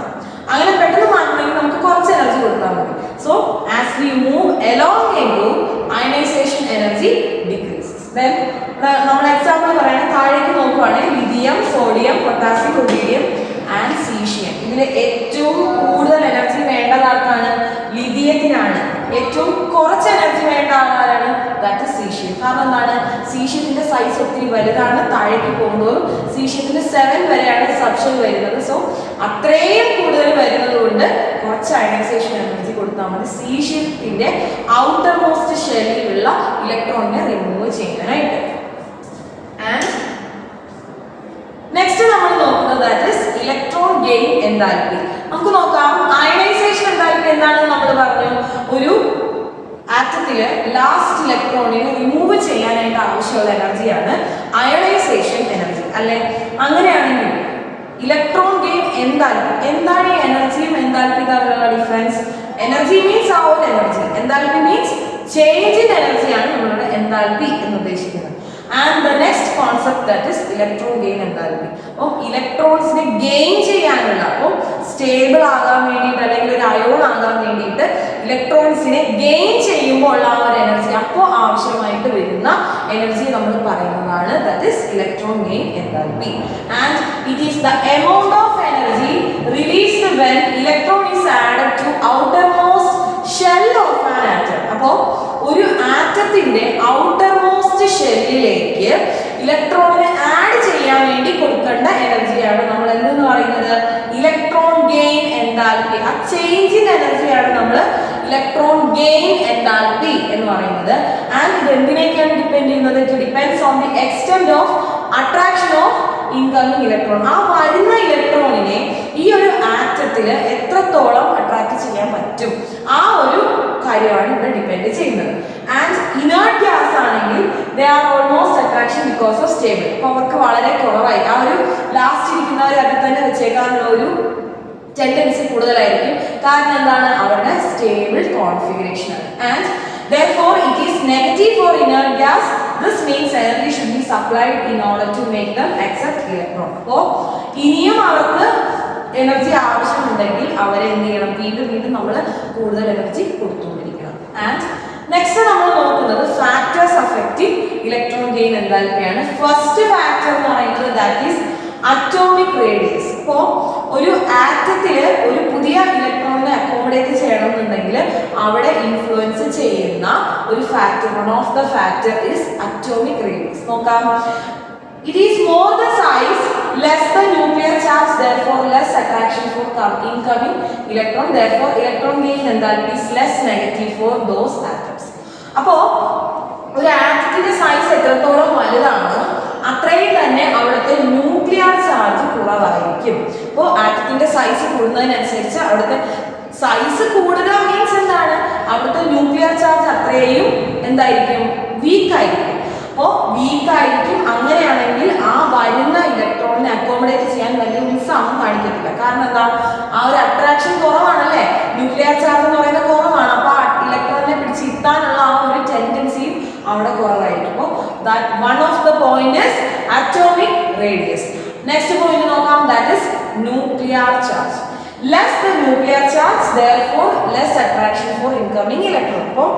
അങ്ങനെ പെട്ടെന്ന് മാറ്റണമെങ്കിൽ നമുക്ക് കുറച്ച് എനർജി കൊടുത്താൽ മതി. So as we move along a group ionization energy decreases. Then നമ്മൾ എക്സാമ്പിൾ പറയുകയാണെങ്കിൽ താഴേക്ക് നോക്കുവാണെങ്കിൽ lithium, sodium, potassium, rubidium and caesium. ഇതിൽ ഏറ്റവും കൂടുതൽ എനർജി വേണ്ടത് ആർക്കാണ്, ലിഥിയത്തിനാണ്. ഏറ്റവും കുറച്ച് എനർജി വേണ്ട ആളാണ്, ദാറ്റ് ഇസ് സീഷ്യം. കാരണം എന്താണ്, സീഷ്യത്തിന്റെ സൈസ് ഒത്തിരി വലുതാണ്. താഴേക്ക് പോകുന്നതോറും സീഷ്യത്തിന് 7 വരെയാണ് സബ്ഷൽ വരുന്നത്. സോ അത്രയും കൂടുതൽ വരുന്നത് കൊണ്ട് കുറച്ച് അയണൈസേഷൻ എനർജി കൊടുത്താൽ മതി സീഷ്യത്തിന്റെ ഔട്ടർ മോസ്റ്റ് ഷെല്ലിലുള്ള ഇലക്ട്രോണിനെ റിമൂവ് ചെയ്യാനായിട്ട്. ആൻഡ് നെക്സ്റ്റ് നമ്മൾ നോക്കുന്നത് that is electron gain enthalpy. നമുക്ക് നോക്കാം അയണൈസേഷൻ എൻതാൽപ്പി എന്താണെന്ന് നമ്മൾ പറഞ്ഞു. ഒരു ആറ്റത്തിലെ ലാസ്റ്റ് ഇലക്ട്രോണിനെ റിമൂവ് ചെയ്യാനായിട്ട് ആവശ്യമുള്ള എനർജിയാണ് അയണൈസേഷൻ എനർജി അല്ലെ. അങ്ങനെയാണെങ്കിൽ ഇലക്ട്രോൺ ഗെയിൻ എൻതാൽപ്പി എന്താണ്? ഈ എനർജിയും എൻതാൽപ്പി തമ്മിലുള്ള ഡിഫറൻസ്. എനർജി മീൻസ് ആ ഒരു energy, enthalpy means change in എനർജിയാണ് നമ്മളുടെ എൻതാൽപ്പി എന്ന് ഉദ്ദേശിക്കുന്നത്. And the next concept that is electron gain enthalpy. അപ്പോൾ ഇലക്ട്രോൺസിനെ ഗെയിൻ ചെയ്യാനുള്ള, അപ്പോൾ സ്റ്റേബിൾ ആകാൻ വേണ്ടിയിട്ട് അല്ലെങ്കിൽ ഒരു അയോൺ ആകാൻ വേണ്ടിയിട്ട് ഇലക്ട്രോൺസിനെ ഗെയിൻ ചെയ്യുമ്പോൾ ഉള്ള ആ ഒരു എനർജി, അപ്പോൾ ആവശ്യമായിട്ട് വരുന്ന എനർജി നമ്മൾ പറയുന്നതാണ് that is electron gain enthalpy. And it is the amount of energy released when electron is added to outermost shell of an atom. അപ്പോൾ ഒരു ആറ്റത്തിന്റെ ഔട്ടർ മോസ്റ്റ് ഷെല്ലിലേക്ക് ഇലക്ട്രോണിനെ ആഡ് ചെയ്യാൻ വേണ്ടി കൊടുക്കേണ്ട എനർജിയാണ് നമ്മൾ എന്തെന്ന് പറയുന്നത്, ഇലക്ട്രോൺ ഗെയിൻ എൻതാൽപ്പി. ആ ചേഞ്ച് ഇൻ എനർജിയാണ് നമ്മൾ ഇലക്ട്രോൺ ഗെയിൻ എൻതാൽപ്പി എന്ന് പറയുന്നത്. ആൻഡ് ഇത് എന്തിനേക്കാണ് ഡിപ്പെൻഡ് ചെയ്യുന്നത്? It depends on the extent of attraction of incoming electron. ആ വരുന്ന ഇലക്ട്രോണിനെ ഈ ഒരു ആറ്റത്തിൽ എത്രത്തോളം അട്രാക്ട് ചെയ്യാൻ പറ്റും, ആ ഒരു കാര്യമാണ് ഇവിടെ ഡിപ്പെൻഡ് ചെയ്യുന്നത്. ആൻഡ് ഇനേർട്ട് ഗ്യാസ് ആണെങ്കിൽ they are almost attraction because of stable. അപ്പോൾ അവർക്ക് വളരെ കുറവായി ആ ഒരു ലാസ്റ്റ് ഇരിക്കുന്നവരെ അതിൽ തന്നെ വെച്ചേക്കാനുള്ള ഒരു ടെൻഡൻസി കൂടുതലായിരിക്കും. കാരണം എന്താണ്, അവരുടെ സ്റ്റേബിൾ കോൺഫിഗറേഷൻ ആണ്. And therefore it is negative for inert gas. This means energy should be supplied in order to make them accept electron. അപ്പോൾ ഇനിയും അവർക്ക് എനർജി ആവശ്യമുണ്ടെങ്കിൽ അവരെ എന്ത് ചെയ്യണം, വീണ്ടും വീണ്ടും നമ്മൾ കൂടുതൽ എനർജി കൊടുത്തുകൊണ്ടിരിക്കണം. ആൻഡ് നെക്സ്റ്റ് നമ്മൾ നോക്കുന്നത് ഫാക്ടേഴ്സ് അഫക്റ്റിംഗ് ഇലക്ട്രോൺ ഗെയിൻ എൻതാൽപ്പിയാണ്. ഫസ്റ്റ് ഫാക്ടർ എന്ന് പറയുന്നത് ദാറ്റ് ഈസ് അറ്റോമിക് റേഡിയസ്. ഇപ്പോൾ ഒരു ആറ്റത്തില് ഒരു പുതിയ ഇലക്ട്രോണിനെ അക്കോമഡേറ്റ് ചെയ്യണമെന്നുണ്ടെങ്കിൽ അവിടെ ഇൻഫ്ലുവൻസ് ചെയ്യുന്ന ഒരു factor, one of the factor is atomic radius. നോക്കാം, it is more the size, less the nuclear charge, therefore less attraction for incoming electron, therefore electron gain enthalpy is less negative for those atoms. അപ്പോൾ ഒരു ആറ്റത്തിന്റെ size എത്രത്തോളം വലുതാണ് അത്രയും തന്നെ അവിടുത്തെ nuclear charge കുറവായിരിക്കും. ഇപ്പോൾ ആറ്റത്തിന്റെ സൈസ് കൂടുന്നതിനനുസരിച്ച് അവിടുത്തെ സൈസ് കൂടുക മീൻസ് എന്താണ്, അവിടുത്തെ ന്യൂക്ലിയർ ചാർജ് അത്രയും എന്തായിരിക്കും, വീക്ക് ആയിരിക്കും. അപ്പോൾ വീക്ക് ആയിരിക്കും. അങ്ങനെയാണെങ്കിൽ ആ വരുന്ന ഇലക്ട്രോണിനെ അക്കോമഡേറ്റ് ചെയ്യാൻ വലിയ ഉത്സാഹം കാണിക്കത്തില്ല. കാരണം എന്താ, ആ ഒരു അട്രാക്ഷൻ കുറവാണല്ലേ, ന്യൂക്ലിയർ ചാർജ് എന്ന് പറയുന്നത് കുറവാണ്. അപ്പോൾ ആ ഇലക്ട്രോണിനെ പിടിച്ചിരുത്താനുള്ള ആ ഒരു ടെൻഡൻസിയും അവിടെ കുറവായിരിക്കും. അപ്പോൾ that one of the point is atomic radius. Next point നോക്കാം, that is nuclear charge. Less the nuclear charge, therefore less attraction for incoming electron. അപ്പോൾ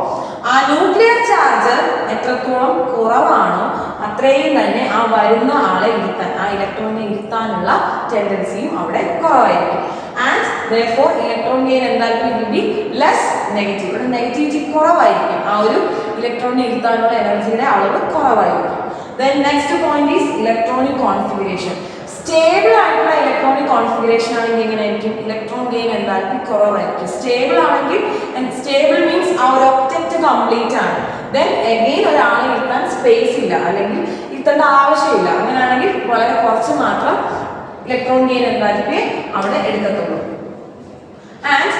ആ ന്യൂക്ലിയർ ചാർജ് എത്രത്തോളം കുറവാണോ അത്രയും തന്നെ ആ വരുന്ന ആളെ ഇരുത്താൻ, ആ ഇലക്ട്രോണിനെ ഇരുത്താനുള്ള ടെൻഡൻസിയും അവിടെ കുറവായിരിക്കും. And therefore electron gain enthalpy will be less negative. ഇവിടെ നെഗറ്റിവിറ്റി കുറവായിരിക്കും, ആ ഒരു ഇലക്ട്രോണിനെ ഇരുത്താനുള്ള എനർജിയുടെ അളവ് കുറവായിരിക്കും. Then next point is electronic configuration. Stable ആയിട്ടുള്ള ഇലക്ട്രോണിക് കോൺഫിഗറേഷൻ ആണെങ്കിൽ എങ്ങനെയായിരിക്കും, ഇലക്ട്രോൺ ഗെയിൻ എന്താൽപ്പി കുറവായിരിക്കും. സ്റ്റേബിൾ ആണെങ്കിൽ, സ്റ്റേബിൾ മീൻസ് ആ ഒരു ഒബ്ജക്റ്റ് കംപ്ലീറ്റ് ആണ്. ദെൻ എഗെയിൻ ഒരാളെ ഇരുത്താൻ സ്പേസ് ഇല്ല, അല്ലെങ്കിൽ ഇരുത്തേണ്ട ആവശ്യമില്ല. അങ്ങനെയാണെങ്കിൽ വളരെ കുറച്ച് മാത്രം ഇലക്ട്രോൺ ഗെയിൻ എന്താൽപ്പി അവിടെ എടുക്കത്തുള്ളൂ. ആൻഡ്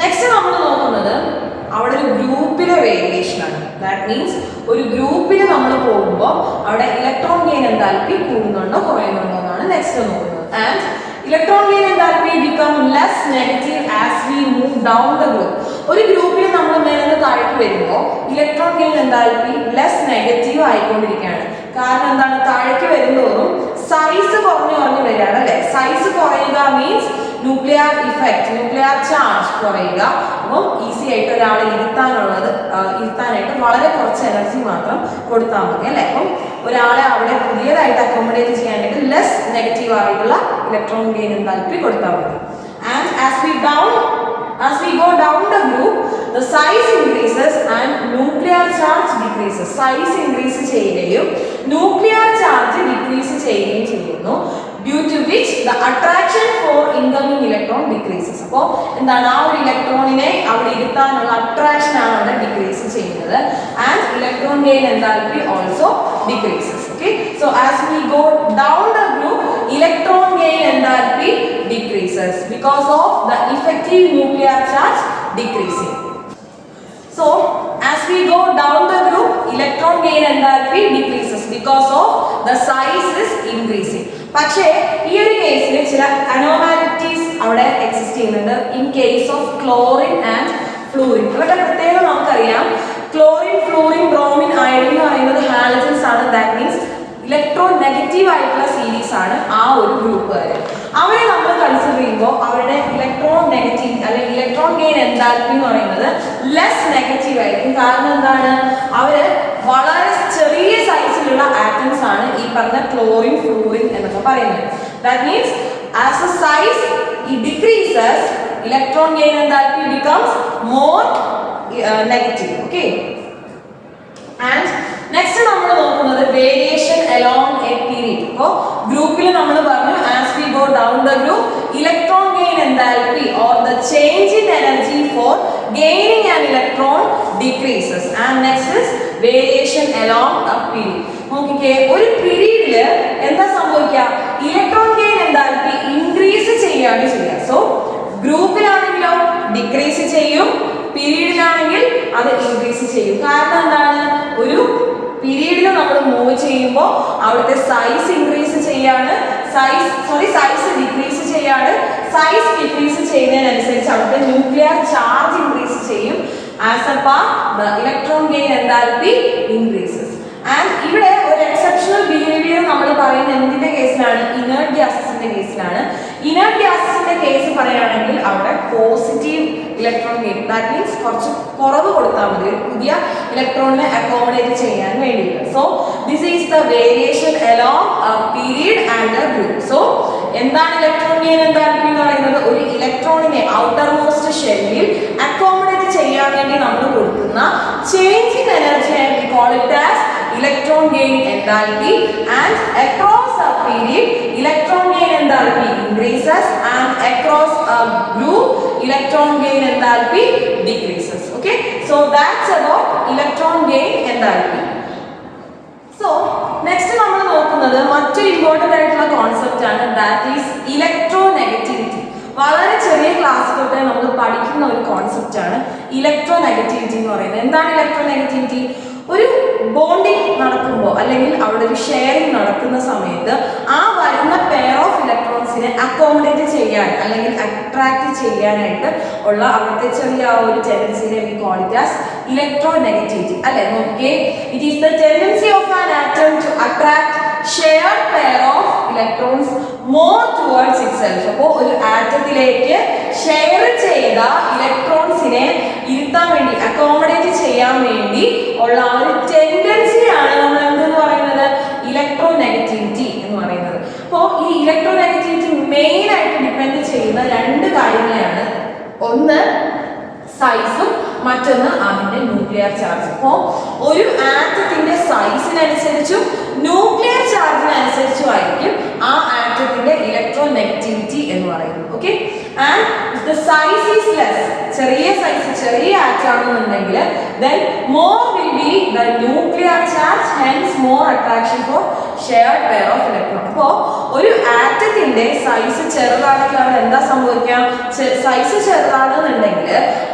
നെക്സ്റ്റ് നമ്മൾ നോക്കുന്നത് അവിടെ ഒരു ഗ്രൂപ്പിലെ വേരിയേഷൻ ആണ്. ദാറ്റ് മീൻസ് ഒരു ഗ്രൂപ്പിൽ നമ്മൾ പോകുമ്പോൾ അവിടെ ഇലക്ട്രോൺ ഗെയിൻ എന്താൽപ്പി കൂടുന്നുണ്ടോ കുറയുന്നുണ്ടോ എന്നാണ് നെക്സ്റ്റ് നോക്കുന്നത്. And electron gain എന്താൽപ്പി become less negative as we move down the group. ഒരു ഗ്രൂപ്പിൽ നമ്മൾ മേലെ താഴേക്ക് വരുമ്പോൾ ഇലക്ട്രോൺ ഗെയിൻ എന്താൽപ്പി ലെസ് നെഗറ്റീവ് ആയിക്കൊണ്ടിരിക്കുകയാണ്. കാരണം എന്താണ്, താഴേക്ക് വരുന്നതോറും സൈസ് കുറഞ്ഞു വരികയാണ് അല്ലെ. സൈസ് കുറയുക means nuclear effect, nuclear charge കുറയുക. അപ്പം ഈസി ആയിട്ട് ഒരാളെ ഇരുത്താനായിട്ട് വളരെ കുറച്ച് എനർജി മാത്രം കൊടുത്താൽ മതി അല്ലെ. അപ്പം ഒരാളെ അവിടെ പുതിയതായിട്ട് അക്കോമഡേറ്റ് ചെയ്യാനായിട്ട് ലെസ് നെഗറ്റീവ് ആയിട്ടുള്ള ഇലക്ട്രോൺ ഗെയിൻ എന്താൽപ്പി കൊടുത്താൽ മതി. And as we go down the group, the size increases and nuclear charge decreases. Size increase ചെയ്യുകയും nuclear charge decrease ചെയ്യുകയും ചെയ്യുന്നു. Due to which the attraction for incoming electron decreases. അപ്പോൾ എന്താണ്, ആ ഒരു ഇലക്ട്രോണിനെ അവിടെ ഇരുത്താനുള്ള അട്രാക്ഷൻ ആണ് അവിടെ ഡിക്രീസ് ചെയ്യുന്നത്. And electron gain എന്താൽപ്പി also decreases. Okay, so as we go down the group, electron gain enthalpy decreases because of the effective nuclear charge decreasing. So as we go down the group, electron gain enthalpy decreases because of the size is increasing. പക്ഷേ ഈ ഒരു കേസിൽ ചില അനോമാലിറ്റീസ് അവിടെ exist ചെയ്യുന്നുണ്ട്. In case of chlorine and fluorine, ഇവരുടെ പ്രത്യേകം നമുക്കറിയാം. ക്ലോറിൻ, ഫ്ലൂറിൻ, ബ്രോമിൻ, അയഡിൻ എന്ന് പറയുന്നത് ഹാലജൻസ് ആണ്. ദാറ്റ് മീൻസ് ഇലക്ട്രോൺ നെഗറ്റീവ് ആയിട്ടുള്ള സീരീസ് ആണ് ആ ഒരു ഗ്രൂപ്പുകാർ. അവരെ നമ്മൾ കൺസിഡർ ചെയ്യുമ്പോൾ അവരുടെ ഇലക്ട്രോൺ നെഗറ്റീവ് അല്ലെങ്കിൽ ഇലക്ട്രോൺ ഗെയിൻ എന്താൽപ്പി എന്ന് പറയുന്നത് ലെസ് നെഗറ്റീവ് ആയിരിക്കും. കാരണം എന്താണ്, അവര് വളരെ ചെറിയ സൈസിലുള്ള ആറ്റംസ് ആണ് ഈ പറഞ്ഞ ക്ലോറിൻ, ഫ്ലൂറിൻ എന്നൊക്കെ പറയുന്നത്. That means as A size decreases, electron gain enthalpy becomes more negative. Okay, and next നമ്മൾ നോക്കുന്നത് വേരിയേഷൻ അലോങ് എ പീരീഡ്. അപ്പോൾ ഗ്രൂപ്പിൽ നമ്മൾ പറഞ്ഞു as we go down the group, electron gain enthalpy or the change in energy for gaining an electron decreases. And next is variation along a period. നോക്കിക്കേ, ഒരു പീരീഡിൽ എന്താ സംഭവിക്കുക, ഇലക്ട്രോൺ ഗെയിൻ എന്താൽപ്പി ഇൻക്രീസ് ചെയ്യാണ് ചെയ്യുക. സോ ഗ്രൂപ്പിലാണെങ്കിലോ ഡിക്രീസ് ചെയ്യും, പീരീഡിലാണെങ്കിൽ അത് increase ചെയ്യും. കാരണം എന്താണ്, ഒരു പീരീഡിൽ നമ്മൾ മൂവ് ചെയ്യുമ്പോൾ അവിടുത്തെ സൈസ് ഇൻക്രീസ് ചെയ്യാണ്, സൈസ് ഡിക്രീസ് ചെയ്യാണ്. സൈസ് ഡിക്രീസ് ചെയ്യുന്നതിനനുസരിച്ച് അവിടുത്തെ ന്യൂക്ലിയർ ചാർജ് ഇൻക്രീസ് ചെയ്യും. As A part the electron gain എന്താൽപ്പി increases. And ഇവിടെ ഒരു എക്സെപ്ഷണൽ ബിഹേവിയർ നമ്മൾ പറയുന്ന എന്തിന്റെ കേസിലാണ്? ഇനേർട്ട് ഗ്യാസസിന്റെ കേസിലാണ്. ഇനേർട്ട് ഗ്യാസസിന്റെ കേസ് പറയുകയാണെങ്കിൽ അവിടെ positive electron gain, that means കുറച്ച് കുറവ് കൊടുത്താൽ മതി ഒരു പുതിയ ഇലക്ട്രോണിനെ അക്കോമഡേറ്റ് ചെയ്യാൻ വേണ്ടിയിട്ട്. So this is the variation along period and A group. So എന്താണ് ഇലക്ട്രോൺ ഗെയിൻ എന്താൽപ്പി എന്ന് പറയുന്നത്? ഒരു ഇലക്ട്രോണിനെ ഔട്ടർ മോസ്റ്റ് ഷെല്ലിൽ അക്കോമഡേറ്റ് ചെയ്യാൻ വേണ്ടി നമ്മൾ കൊടുക്കുന്ന change in energy and we call it as electron gain enthalpy, and across a period electron gain enthalpy increases and across a group electron gain enthalpy decreases. Okay, so that's about electron gain enthalpy. So next നമ്മൾ നോക്കുന്നത് മറ്റൊരു important ആയിട്ടുള്ള concept ആണ്, that is electronegativity. വളരെ ചെറിയ class തൊട്ട് നമ്മൾ പഠിക്കുന്ന ഒരു കോൺസെപ്റ്റ് ആണ് ഇലക്ട്രോനെഗറ്റിവിറ്റി എന്ന് പറയുന്നത്. എന്താണ് ഇലക്ട്രോനെഗറ്റിവിറ്റി? ഒരു ബോണ്ടിങ് നടക്കുമ്പോൾ അല്ലെങ്കിൽ അവിടെ ഒരു ഷെയറിംഗ് നടക്കുന്ന സമയത്ത് ആ വരുന്ന പെയർ ഓഫ് ഇലക്ട്രോൺസിനെ അക്കോമഡേറ്റ് ചെയ്യാൻ അല്ലെങ്കിൽ അട്രാക്ട് ചെയ്യാനായിട്ട് ഉള്ള അവിടുത്തെ ചെറിയ ആ ഒരു ടെൻഡൻസിനെ we call it as electronegativity അല്ലെ. നോക്കിയേ, it is the tendency of an atom to attract shared pair of electrons more towards itself. അപ്പോൾ ഒരു ആറ്റത്തിലേക്ക് ഷെയർ ചെയ്ത ഇലക്ട്രോൺസിനെ ഇരുത്താൻ വേണ്ടി അക്കോമഡേറ്റ് ചെയ്യാൻ വേണ്ടി ഉള്ള ആ ഒരു ടെൻഡൻസിയാണ് നമ്മൾ എന്തെന്ന് പറയുന്നത്? ഇലക്ട്രോനെഗറ്റിവിറ്റി എന്ന് പറയുന്നത്. അപ്പോൾ ഈ ഇലക്ട്രോനെഗറ്റിവിറ്റി മെയിൻ ആയിട്ട് ഡിപ്പെൻഡ് ചെയ്യുന്ന രണ്ട് കാര്യങ്ങളെയാണ്. ഒന്ന് സൈസും മറ്റൊന്ന് അതിന്റെ ന്യൂക്ലിയർ ചാർജ്. അപ്പോൾ ഒരു ആറ്റത്തിന്റെ സൈസിനനുസരിച്ചും ന്യൂക്ലിയർ ചാർജിനനുസരിച്ചും ആയിരിക്കും ആ ആറ്റത്തിന്റെ ഇലക്ട്രോനെഗറ്റിവിറ്റി എന്ന് പറയുന്നത്. Okay, and the size is less, ചെറിയ സൈസ് ചെറിയ ആറ്റം ആണെന്നുണ്ടെങ്കിൽ then more will be the nuclear charge, hence more attraction for shared pair of electron. അപ്പോൾ ഒരു ആറ്റത്തിന്റെ സൈസ് ചെറുതാണെങ്കിൽ അവിടെ എന്താ സംഭവിക്കുക? സൈസ് ചെറുതാണെന്നുണ്ടെങ്കിൽ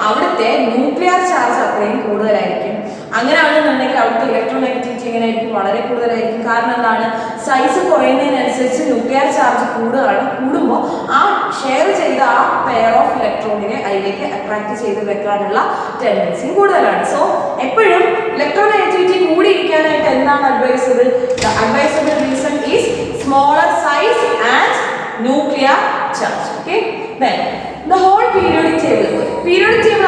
അവിടുത്തെ ന്യൂക്ലിയർ ചാർജ് അത്രയും കൂടുതലായിരിക്കും. അങ്ങനെയാണെന്നുണ്ടെങ്കിൽ അവിടുത്തെ ഇലക്ട്രോനെഗറ്റിവിറ്റി എങ്ങനെയായിരിക്കും? വളരെ കൂടുതലായിരിക്കും. കാരണം എന്താണ്? സൈസ് കുറയുന്നതിനനുസരിച്ച് ന്യൂക്ലിയർ ചാർജ് കൂടുമ്പോൾ ആ ഷെയർ ചെയ്ത ആ പെയർ ഓഫ് ഇലക്ട്രോണിനെ അതിലേക്ക് അട്രാക്ട് ചെയ്ത് വെക്കാനുള്ള ടെൻഡൻസി കൂടുതലാണ്. സോ എപ്പോഴും ഇലക്ട്രോനെഗറ്റിവിറ്റി കൂടിയിരിക്കാനായിട്ട് എന്താണ് advisable? The advisable reason is smaller size and nuclear charge. Okay, then the whole periodic table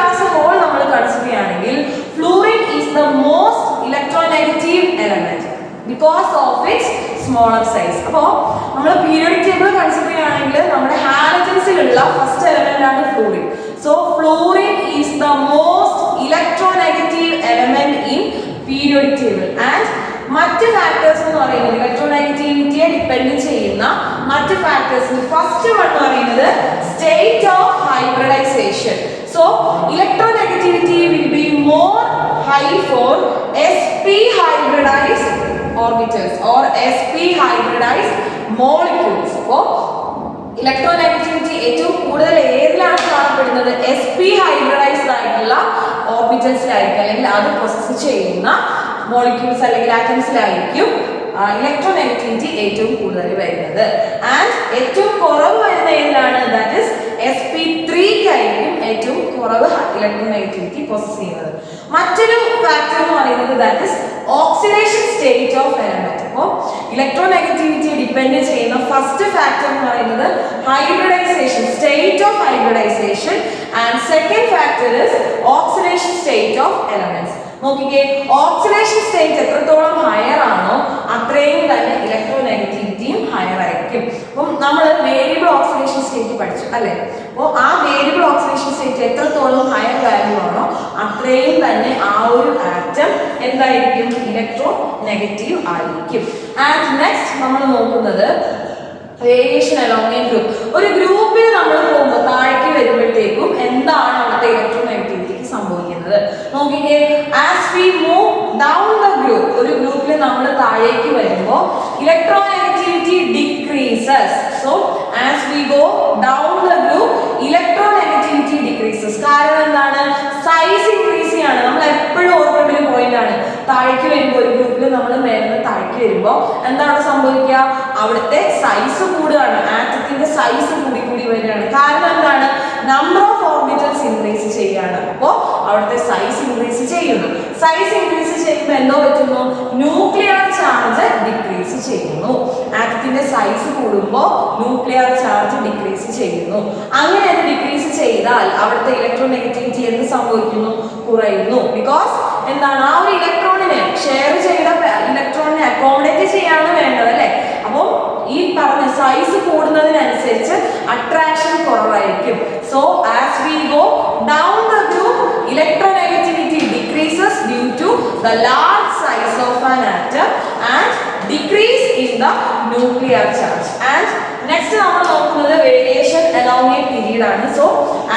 as a whole നമ്മൾ കൺസിഡർ ചെയ്യുകയാണെങ്കിൽ fluorine is the most electronegative element because of its smaller size. അപ്പോൾ നമ്മൾ periodic table consider ചെയ്യുകയാണെങ്കിൽ നമ്മുടെ ഹാലജൻസിലുള്ള first element ആണ് fluorine. So fluorine is the most electronegative element in periodic table. And മറ്റ് factors എന്ന് പറയുന്നത് ഇലക്ട്രോനെഗറ്റിവിറ്റിയെ ഡിപ്പെൻഡ് ചെയ്യുന്ന മറ്റ് ഫാക്ടേഴ്സ്, ഫസ്റ്റ് വൺ എന്ന് പറയുന്നത് state of hybridization. So electronegativity will be more high for sp hybridized orbitals or sp hybridized molecules. അപ്പോൾ electronegativity ഏറ്റവും കൂടുതൽ ഏതിലാണ് കാണപ്പെടുന്നത്? sp ഹൈബ്രിഡൈസ്ഡ് ആയിട്ടുള്ള ഓർബിറ്റൽസിലായിരിക്കും, അല്ലെങ്കിൽ അത് പ്രൊസസ് ചെയ്യുന്ന മോളിക്യൂൾസ് അല്ലെങ്കിൽ ആറ്റംസിലായിരിക്കും ഇലക്ട്രോനെഗറ്റിവിറ്റി ഏറ്റവും കൂടുതൽ വരുന്നത്. ആൻഡ് ഏറ്റവും കുറവ് വരുന്ന ഏതിലാണ്? ദാറ്റ് ഇസ് sp3 ആയിരിക്കും ഏറ്റവും കുറവ് ഇലക്ട്രോനെഗറ്റിവിറ്റി പ്രൊസസ് ചെയ്യുന്നത്. മറ്റൊരു ഫാക്ടർ എന്ന് പറയുന്നത് that is oxidation state of element. അപ്പോൾ ഇലക്ട്രോനെഗറ്റിവിറ്റിയെ ഡിപ്പെൻഡ് ചെയ്യുന്ന ഫസ്റ്റ് ഫാക്ടർ എന്ന് പറയുന്നത് hybridization, state of hybridization, and second factor is oxidation state of elements. നോക്കിക്കേ, ഓക്സിഡേഷൻ സ്റ്റേറ്റ് എത്രത്തോളം ഹയർ ആണോ അത്രയും തന്നെ ഇലക്ട്രോനെഗറ്റിവിറ്റിയും ഹയർ ആയിരിക്കും. അപ്പം നമ്മൾ വേരിയബിൾ ഓക്സിഡേഷൻ സ്റ്റേറ്റ് പഠിച്ചു അല്ലേ? അപ്പോൾ ആ വേരിയബിൾ ഓക്സിഡേഷൻ സ്റ്റേറ്റ് എത്രത്തോളം ഹയർ വാല്യൂ ആണോ അത്രയും തന്നെ ആ ഒരു ആറ്റം എന്തായിരിക്കും? ഇലക്ട്രോനെഗറ്റീവ് ആയിരിക്കും. ആൻഡ് നെക്സ്റ്റ് നമ്മൾ നോക്കുന്നത് വേരിയേഷൻ അലോങ് എ ഗ്രൂപ്പ്. ഒരു ഗ്രൂപ്പിൽ നമ്മൾ പോകുമ്പോൾ താഴേക്ക് വരുമ്പോഴത്തേക്കും എന്താണ് അവിടുത്തെ ഇലക്ട്രോനെഗറ്റിവിറ്റിക്ക് സംഭവിക്കുന്നത്? നോക്കിക്കേ, as we move down the group, ഒരു ഗ്രൂപ്പിൽ നമ്മൾ താഴേക്ക് വരുമ്പോൾ electronegativity decreases. So as we go down the group electronegativity decreases. കാരണം എന്താണ്? സൈസ് ഇൻക്രീസ് ചെയ്യാണ്. നമ്മൾ എപ്പോഴും ഓർക്കേണ്ട ഒരു പോയിന്റ് ആണ്. താഴേക്ക് വരുമ്പോൾ ഒരു ഗ്രൂപ്പിൽ നമ്മൾ മേലെ താഴേക്ക് വരുമ്പോൾ എന്താണ് സംഭവിക്കുക? അവിടുത്തെ സൈസ് കൂടുകയാണ്, ആറ്റത്തിന്റെ സൈസ് കൂടി വരികയാണ്. കാരണം എന്താണ്? നമ്പർ ഓഫ് ഓർബിറ്റൽസ് ഇൻക്രീസ് ചെയ്യുകയാണ്. അപ്പോൾ അവിടുത്തെ സൈസ് ഇൻക്രീസ് ചെയ്യുന്നു. സൈസ് ഇൻക്രീസ് ചെയ്യുമ്പോൾ എന്തോ പറ്റുന്നു? ന്യൂക്ലിയർ ചാർജ് ഡിക്രീസ് ചെയ്യുന്നു. ആറ്റത്തിന്റെ സൈസ് കൂടുമ്പോൾ ന്യൂക്ലിയർ ചാർജ് ഡിക്രീസ് ചെയ്യുന്നു. അങ്ങനെ അത് ഡിക്രീസ് ചെയ്താൽ അവിടുത്തെ ഇലക്ട്രോനെഗറ്റിവിറ്റി എന്ത് സംഭവിക്കുന്നു? കുറയുന്നു. ബിക്കോസ് എന്താണ്, ആ ഒരു ഇലക്ട്രോണിനെ ഷെയർ ചെയ്ത ഇലക്ട്രോണിനെ അക്കോമഡേറ്റ് ചെയ്യാണ് വേണ്ടത് അല്ലേ. അപ്പോൾ ഈ പറഞ്ഞ സൈസ് കൂടുന്നതിനനുസരിച്ച് അട്രാക്ഷൻ കുറവായിരിക്കും. So as we go down the group electronegativity decreases due to the large size of an atom and decrease in the nuclear charge. And next നമ്മൾ നോക്കുന്നത് variation along a period ആണ്. So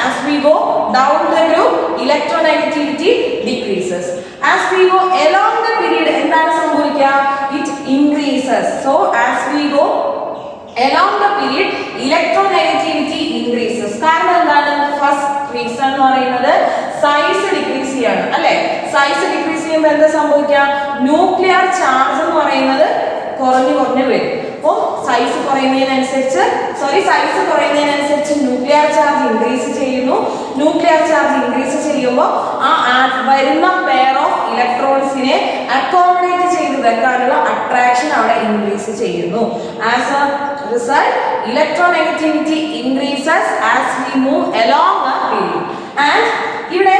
as we go down the group electronegativity decreases. As we go along the period എന്താണ് സംഭവിക്കുക? It increases. So as we go along the period electronegativity increases. കാരണം എന്താണ്? First reason എന്ന് പറയുന്നത് size decrease ചെയ്യാണ് അല്ലേ. Size decrease ചെയ്യുമ്പോൾ എന്താ സംഭവിക്കുക? ന്യൂക്ലിയർ ചാർജ് എന്ന് പറയുന്നത് കുറഞ്ഞു വരും. അപ്പോൾ സൈസ് കുറയുന്നതിനനുസരിച്ച് ന്യൂക്ലിയർ ചാർജ് ഇൻക്രീസ് ചെയ്യുന്നു. ന്യൂക്ലിയർ ചാർജ് ഇൻക്രീസ് ചെയ്യുമ്പോൾ ആ വരുന്ന പെയർ ഓഫ് ഇലക്ട്രോൺസിനെ അക്കോമഡേറ്റ് ചെയ്ത് വെക്കാനുള്ള അട്രാക്ഷൻ അവിടെ ഇൻക്രീസ് ചെയ്യുന്നു. As A result electronegativity increases as we move along the period. And ഇവിടെ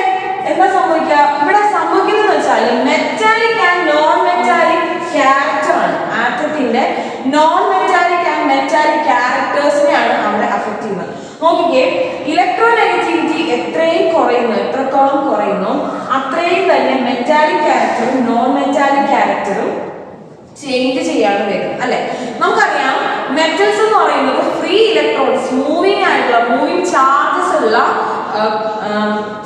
എന്താ സംഭവിക്കുക? ഇവിടെ സംഭവിക്കുന്നത് വെച്ചാൽ metallic and non metallic character ആണ്. ആറ്റത്തിന്റെ നോൺ മെറ്റാലിക് ആൻഡ് മെറ്റാലിക് ക്യാരക്ടേഴ്സിനെയാണ് അവിടെ അഫക്ട് ചെയ്യുന്നത്. നോക്കിക്കേ, ഇലക്ട്രോനെഗറ്റിവിറ്റി എത്രത്തോളം കുറയുന്നു അത്രയും തന്നെ മെറ്റാലിക് ക്യാരക്ടറും നോൺ മെറ്റാലിക് ക്യാരക്ടറും ചേഞ്ച് ചെയ്യാണ് വരും അല്ലെ. നമുക്കറിയാം മെറ്റൽസ് എന്ന് പറയുന്നത് ഫ്രീ ഇലക്ട്രോൺസ് മൂവിങ് ചാർജസ് ഉള്ള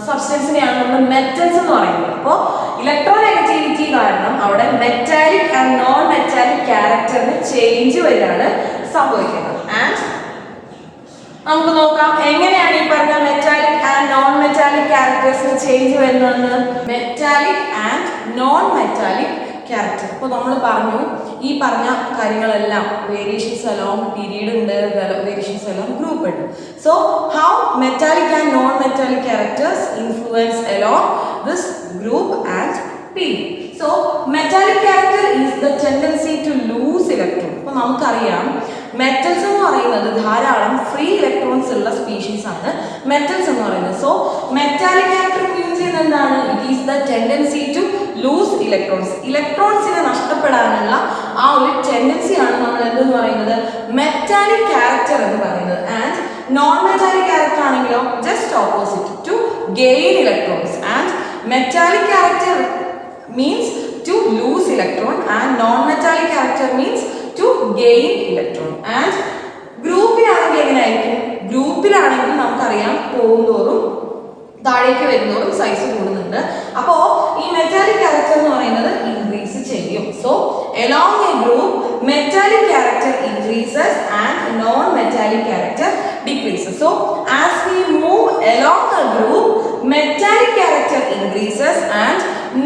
സബ്സ്റ്റൻസിനെയാണ് നമ്മൾ മെറ്റൽസ് എന്ന് പറയുന്നത്. അപ്പോൾ ഇലക്ട്രോനെഗറ്റിവിറ്റി കാരണം അവിടെ മെറ്റാലിക് ആൻഡ് നോൺ മെറ്റാലിക് ക്യാരക്ടറിന് ചേഞ്ച് വരികയാണ് സംഭവിക്കുന്നത്. ആൻഡ് നമുക്ക് നോക്കാം എങ്ങനെയാണ് ഈ പറഞ്ഞ മെറ്റാലിക് ആൻഡ് നോൺ മെറ്റാലിക് ക്യാരക്ടേഴ്സിന് ചേഞ്ച് വരുന്നതെന്ന്. Metallic and non metallic character. ഇപ്പോൾ നമ്മൾ പറഞ്ഞു ഈ പറഞ്ഞ കാര്യങ്ങളെല്ലാം വേരിയേഷൻസ് അലോങ് പീരീഡ് ഉണ്ട്, വേരിയേഷൻസ് അലോങ് ഗ്രൂപ്പ് ഉണ്ട്. So how metallic and non metallic characters influence along this group and period. So metallic character is the tendency to lose electron. അപ്പോൾ നമുക്കറിയാം മെറ്റൽസ് എന്ന് പറയുന്നത് ധാരാളം ഫ്രീ ഇലക്ട്രോൺസ് ഉള്ള species ആണ് metals എന്ന് പറയുന്നത്. സോ മെറ്റാലിക് ക്യാരക്ടർ മീൻസ് ചെയ്യുന്നത് എന്താണ്? It is the tendency to lose electrons. ഇലക്ട്രോൺസിനെ നഷ്ടപ്പെടാനുള്ള ആ ഒരു ടെൻഡൻസിയാണ് നമ്മൾ എന്തെന്ന് പറയുന്നത്? മെറ്റാലിക് ക്യാരക്ടർ എന്ന് പറയുന്നത്. ആൻഡ് നോൺ മെറ്റാലിക് ക്യാരക്ടർ ആണെങ്കിലോ just opposite, to gain electrons. And metallic character means to lose electron and non metallic character means to gain electron. And ഗ്രൂപ്പിലാണെങ്കിൽ എങ്ങനെയായിരിക്കും? ഗ്രൂപ്പിലാണെങ്കിൽ നമുക്കറിയാം പോകുന്തോറും താഴേക്ക് വരുന്നതോറും സൈസ് കൂടുന്നുണ്ട്. അപ്പോൾ ഈ മെറ്റാലിക് ക്യാരക്ടർ എന്ന് പറയുന്നത് ഇൻക്രീസ് ചെയ്യും. So along a group metallic character increases and non-metallic character decreases. So as we move along a group metallic character increases and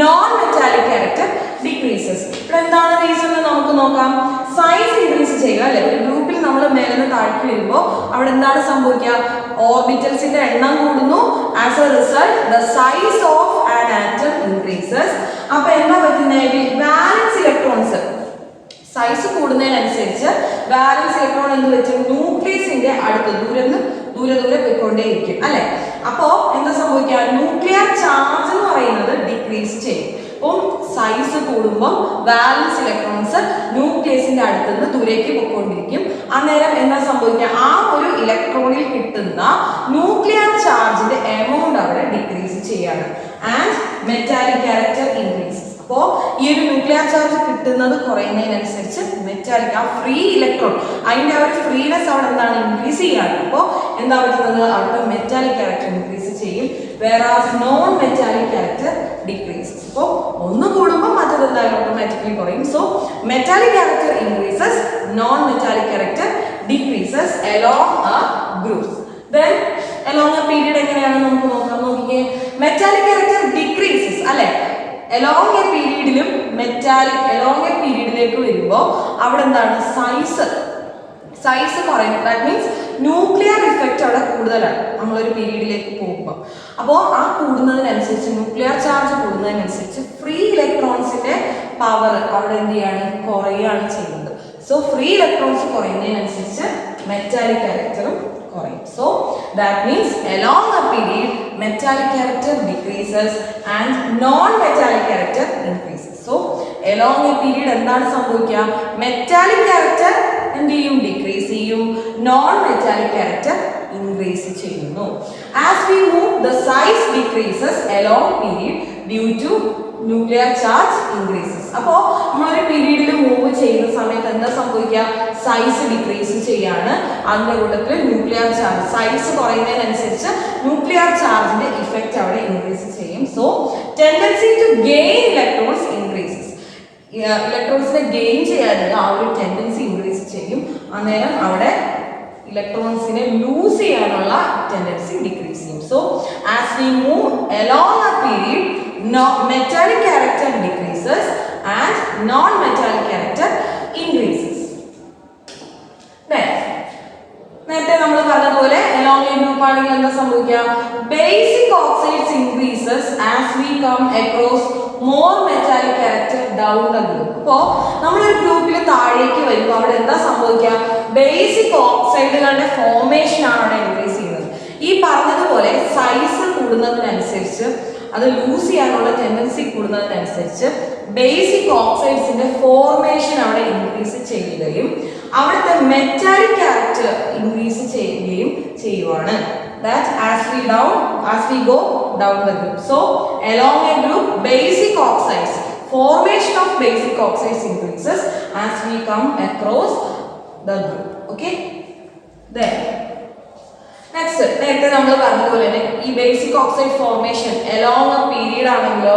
non-metallic character decreases. ഇപ്പോൾ എന്താണ് റീസൺ എന്ന് നമുക്ക് നോക്കാം. സൈസ് ഇൻക്രീസ് ചെയ്യുക അല്ലെ. ഒരു ഗ്രൂപ്പിൽ നമ്മൾ മേലെ താഴേക്ക് വരുമ്പോൾ അവിടെ എന്താണ് സംഭവിക്കുക? ഓർബിറ്റൽസിന്റെ എണ്ണം കൂടുന്നു. As A result the size of an atom increases. അപ്പൊ എന്താ പറ്റുന്നത്? വാലൻസ് ഇലക്ട്രോൺസ് സൈസ് കൂടുന്നതിനനുസരിച്ച് വാലൻസ് ഇലക്ട്രോൺ എന്ന് വെച്ചാൽ ന്യൂക്ലിയസിന്റെ അടുത്ത് ദൂരെ പോയിക്കൊണ്ടേയിരിക്കും അല്ലെ. അപ്പോ എന്താ സംഭവിക്കുക? ന്യൂക്ലിയർ ചാർജ് എന്ന് പറയുന്നത് ഡിക്രീസ് ചെയ്യും. അപ്പം സൈസ് കൂടുമ്പോൾ വാലൻസ് ഇലക്ട്രോൺസ് ന്യൂക്ലിയസിന്റെ അടുത്ത് നിന്ന് ദൂരേക്ക് പോയിക്കൊണ്ടിരിക്കും. അന്നേരം എന്താ സംഭവിക്കുക? ആ ഒരു ഇലക്ട്രോണിൽ കിട്ടുന്ന ന്യൂക്ലിയർ ചാർജിന്റെ എമൗണ്ട് അവിടെ ഡിക്രീസ് ചെയ്യാണ്. And metallic character increase. അപ്പോൾ ഈ ഒരു ന്യൂക്ലിയർ ചാർജ് കിട്ടുന്നത് കുറയുന്നതിനനുസരിച്ച് മെറ്റാലിക് ആ ഫ്രീ ഇലക്ട്രോൺ അതിൻ്റെ ആ ഒരു ഫ്രീനെസ് അവിടെ എന്താണ്? ഇൻക്രീസ് ചെയ്യാണ്. അപ്പോൾ എന്താ പറ്റുന്നത്? അവിടെ മെറ്റാലിക് ക്യാരക്ടർ ഇൻക്രീസ് ചെയ്യും. whereas non metallic character decreases. അപ്പോൾ ഒന്ന് കൂടുമ്പോൾ മറ്റത് എന്തായാലും ഓട്ടോമാറ്റിക്കലി കുറയും. So metallic character increases, non metallic character decreases along a group. Then along a period എങ്ങനെയാണ് നമുക്ക് നോക്കാം. നോക്കിക്കേ, മെറ്റാലിക് ക്യാരക്ടർ ഡിക്രീസസ് അല്ലെ. അലോങ് എ പീരീഡിലും അലോങ് എ പീരീഡിലേക്ക് വരുമ്പോൾ അവിടെ എന്താണ്? സൈസ് കുറയും. ദാറ്റ് മീൻസ് ന്യൂക്ലിയർ ഇഫക്റ്റ് അവിടെ കൂടുതലാണ് നമ്മളൊരു പീരീഡിലേക്ക് പോകുമ്പോൾ. അപ്പോൾ ആ കൂടുന്നതിനനുസരിച്ച് ന്യൂക്ലിയർ ചാർജ് കൂടുന്നതിനനുസരിച്ച് ഫ്രീ ഇലക്ട്രോൺസിന്റെ പവർ അവിടെ എന്ത് ചെയ്യാണ്, കുറയാണ് ചെയ്യുന്നത്. സോ ഫ്രീ ഇലക്ട്രോൺസ് കുറയുന്നതിനനുസരിച്ച് മെറ്റാലിക് ക്യാരക്ടറും കുറയും. So that means along a period metallic character decreases and non-metallic character increases. So along a period എന്താണ് സംഭവിക്കുക, മെറ്റാലിക് ക്യാരക്ടർ എന്ത് ചെയ്യും, ഡിക്രീസ് ചെയ്യും, നോൺ മെറ്റാലിക് ക്യാരക്ടർ ഇൻക്രീസ് ചെയ്യുന്നു. As we move, the size decreases along period due to nuclear charge increases. അപ്പോൾ നമ്മളൊരു പീരീഡിൽ move ചെയ്യുന്ന സമയത്ത് എന്താ സംഭവിക്കുക, സൈസ് ഡിക്രീസ് ചെയ്യാണ്. അതിൻ്റെ കൂട്ടത്തിൽ ന്യൂക്ലിയർ ചാർജ് സൈസ് കുറയുന്നതിനനുസരിച്ച് ന്യൂക്ലിയർ ചാർജിന്റെ ഇഫക്റ്റ് അവിടെ ഇൻക്രീസ് ചെയ്യും. So tendency to gain electrons increases. ഇലക്ട്രോൺസിനെ ഗെയിൻ ചെയ്യാനുള്ള ആ ഒരു ടെൻഡൻസി ഇൻക്രീസ് ചെയ്യും. അന്നേരം അവിടെ ഇലക്ട്രോൺസിനെ ലൂസ് ചെയ്യാനുള്ള ടെൻഡൻസി ഡിക്രീസ് ചെയ്യും. So as we move along a period, metallic character decreases and non-metallic character increases. നേരത്തെ നമ്മൾ പറഞ്ഞതുപോലെ along a group ആണെങ്കിൽ എന്താ സംഭവിക്കുക, basic oxides increases as we come across more metallic character down the group. അപ്പോൾ നമ്മളൊരു ഗ്രൂപ്പിൽ താഴേക്ക് വരുമ്പോൾ അവിടെ എന്താ സംഭവിക്കുക, ബേസിക് ഓക്സൈഡുകളുടെ ഫോർമേഷൻ ആണ് അവിടെ ഇൻക്രീസ് ചെയ്യുന്നത്. ഈ പറഞ്ഞതുപോലെ സൈസ് കൂടുന്നതിനനുസരിച്ച് അത് ലൂസ് ചെയ്യാനുള്ള ടെൻഡൻസി കൂടുന്നതിനനുസരിച്ച് ബേസിക് ഓക്സൈഡ്സിന്റെ ഫോർമേഷൻ അവിടെ ഇൻക്രീസ് ചെയ്യുകയും അവിടുത്തെ മെറ്റാലിക് ക്യാരക്ടർ ഇൻക്രീസ് ചെയ്യുകയും ചെയ്യുവാണ്. That as we go down the group. So along a group, basic oxides, formation of basic oxides increases as we come across the group. Okay, then next നേരത്തെ നമ്മൾ പറഞ്ഞതുപോലെ തന്നെ ഈ basic oxide formation along a period ആണെങ്കിലോ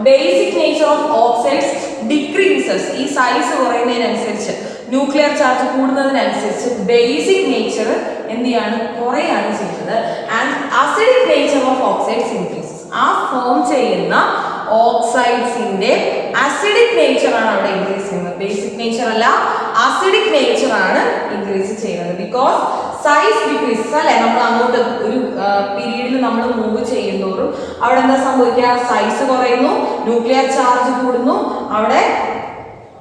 basic nature of oxides decreases. ഈ size കുറയുന്നതിനനുസരിച്ച് nuclear charge കൂടുന്നതിനനുസരിച്ച് basic nature എന്ത് ചെയ്യാണ്, കുറയാണ് ചെയ്യുന്നത്. And acidic nature of oxides increases. ആ ഫോം ചെയ്യുന്ന ഓക്സൈഡ്സിന്റെ അസിഡിക് നേച്ചർ ആണ് അവിടെ ഇൻക്രീസ് ചെയ്യുന്നത്. ബേസിക് നേച്ചർ അല്ല, അസിഡിക് നേച്ചർ ആണ് ഇൻക്രീസ് ചെയ്യുന്നത്. ബിക്കോസ് സൈസ് ഡിക്രീസസ് അല്ലെ, നമ്മൾ അങ്ങോട്ട് ഒരു പീരീഡിൽ നമ്മൾ മൂവ് ചെയ്യുന്നതോറും അവിടെ എന്താ സംഭവിക്കുക, സൈസ് കുറയുന്നു, ന്യൂക്ലിയർ ചാർജ് കൂടുന്നു, അവിടെ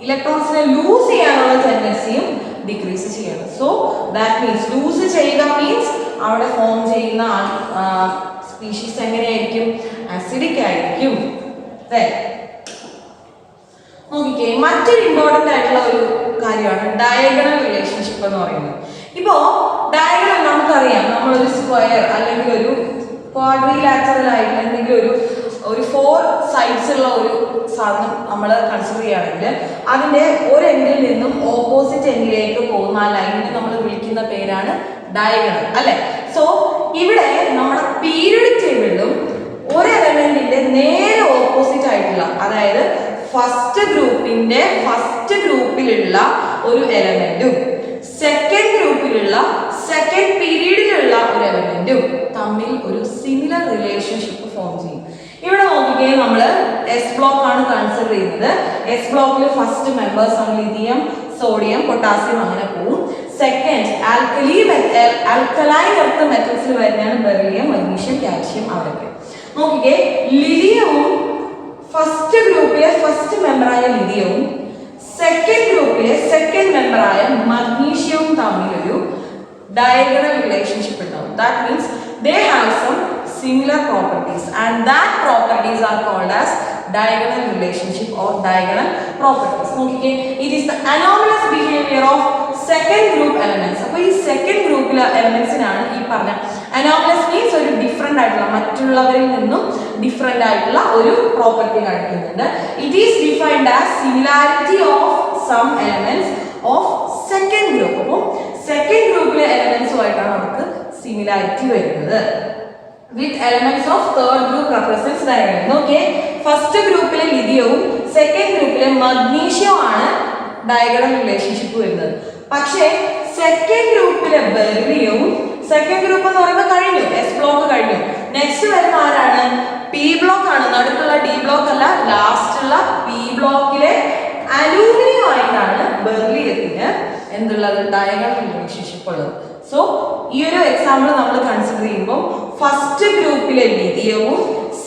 ഇലക്ട്രോൺസിനെ ലൂസ് ചെയ്യാനുള്ള ടെൻഡൻസിയും ഡിക്രീസ് ചെയ്യണം. സോ ദാറ്റ് മീൻസ് ലൂസ് ചെയ്യുക മീൻസ് അവിടെ ഫോം ചെയ്യുന്ന സ്പീഷീസ് എങ്ങനെയായിരിക്കും, അസിഡിക് ആയിരിക്കും. നോക്കിക്കേ, മറ്റൊരു ഇമ്പോർട്ടൻ്റ് ആയിട്ടുള്ള ഒരു കാര്യമാണ് ഡയഗണൽ റിലേഷൻഷിപ്പ് എന്ന് പറയുന്നത്. ഇപ്പോൾ ഡയഗണൽ നമുക്കറിയാം, നമ്മളൊരു സ്ക്വയർ അല്ലെങ്കിൽ ഒരു ക്വാഡ്രിലാറ്ററൽ ആയിട്ട് എന്തെങ്കിലും ഒരു 4 സൈഡ്സ് ഉള്ള ഒരു സാധനം നമ്മൾ കൺസിഡർ ചെയ്യുകയാണെങ്കിൽ അതിൻ്റെ ഒരു എൻഡിൽ നിന്നും ഓപ്പോസിറ്റ് എൻഡിലേക്ക് പോകുന്ന ആ ലൈനിനെ നമ്മൾ വിളിക്കുന്ന പേരാണ് ഡയഗണൽ അല്ലെ. സോ ഇവിടെ നമ്മുടെ പീരിയോഡിക് ടേബിളിലും ഒരു എലമെന്റിന്റെ നേരെ ഓപ്പോസിറ്റ് ആയിട്ടുള്ള, അതായത് ഫസ്റ്റ് ഗ്രൂപ്പിലുള്ള ഒരു എലമെന്റും സെക്കൻഡ് ഗ്രൂപ്പിലുള്ള സെക്കൻഡ് പീരീഡിലുള്ള ഒരു എലമെന്റും തമ്മിൽ ഒരു സിമിലർ റിലേഷൻഷിപ്പ് ഫോം ചെയ്യും. ഇവിടെ നോക്കിക്കേ, നമ്മൾ എസ് ബ്ലോക്ക് ആണ് കൺസിഡർ ചെയ്യുന്നത്. എസ് ബ്ലോക്കിൽ ഫസ്റ്റ് മെമ്പേഴ്സ് ആണ് ലിഥിയം, സോഡിയം, പൊട്ടാസ്യം അങ്ങനെ പോകും. സെക്കൻഡ് ആൽക്കലൈൻ എർത്ത് മെറ്റൽസിൽ വരുന്നതാണ് ബെറിലിയം, മഗ്നീഷ്യം, കാൽഷ്യം അവരൊക്കെ. നോക്കിക്കേ, ലിഥിയവും ഫസ്റ്റ് ഗ്രൂപ്പിലെ ഫസ്റ്റ് മെമ്പറായ ലിഥിയവും സെക്കൻഡ് ഗ്രൂപ്പിലെ സെക്കൻഡ് മെമ്പറായ മഗ്നീഷ്യവും തമ്മിലൊരു diagonal relationship ഉണ്ടാവും. That means they have some similar properties and that properties are called as diagonal relationship or diagonal properties. നോക്കിക്കേ, it is the anomalous behavior of second group elements. അപ്പോൾ ഈ second ഗ്രൂപ്പിലെ എലമെന്റ്സിനാണ് ഈ പറഞ്ഞ anomalous means ഒരു different ആയിട്ടുള്ള, മറ്റുള്ളവരിൽ നിന്നും ഡിഫറെന്റ് ആയിട്ടുള്ള ഒരു പ്രോപ്പർട്ടി കാണിക്കുന്നുണ്ട്. It is defined as similarity of some elements of second group. അപ്പോൾ സെക്കൻഡ് ഗ്രൂപ്പിലെ എലമെന്റ്സുമായിട്ടാണ് നമുക്ക് സിമിലാരിറ്റി വരുന്നത്. With elements of third group represents diagonal. Okay, first ഗ്രൂപ്പിലെ ലിഥിയവും സെക്കൻഡ് ഗ്രൂപ്പിലെ മഗ്നീഷ്യവും ആണ് ഡയഗണൽ റിലേഷൻഷിപ്പ് വരുന്നത്. പക്ഷേ സെക്കൻഡ് ഗ്രൂപ്പിലെ ബെറിലിയവും, സെക്കൻഡ് ഗ്രൂപ്പ് എന്ന് പറയുമ്പോൾ കഴിഞ്ഞു, എസ് ബ്ലോക്ക് കഴിഞ്ഞു. നെക്സ്റ്റ് വരുന്ന ആരാണ്, പി ബ്ലോക്ക് ആണ്. നടുക്കുള്ള ഡി ബ്ലോക്ക് അല്ല, ലാസ്റ്റുള്ള പി ബ്ലോക്കിലെ അലൂമിനിയം ആയിട്ടാണ് ബെറിലിയത്തിന് എന്തുള്ളത്, ഡയഗണൽ റിലേഷൻഷിപ്പ് ഉള്ളത്. സോ ഈ ഒരു എക്സാമ്പിൾ നമ്മൾ കൺസിഡർ ചെയ്യുമ്പോൾ ഫസ്റ്റ് ഗ്രൂപ്പിലെ ലിഥിയവും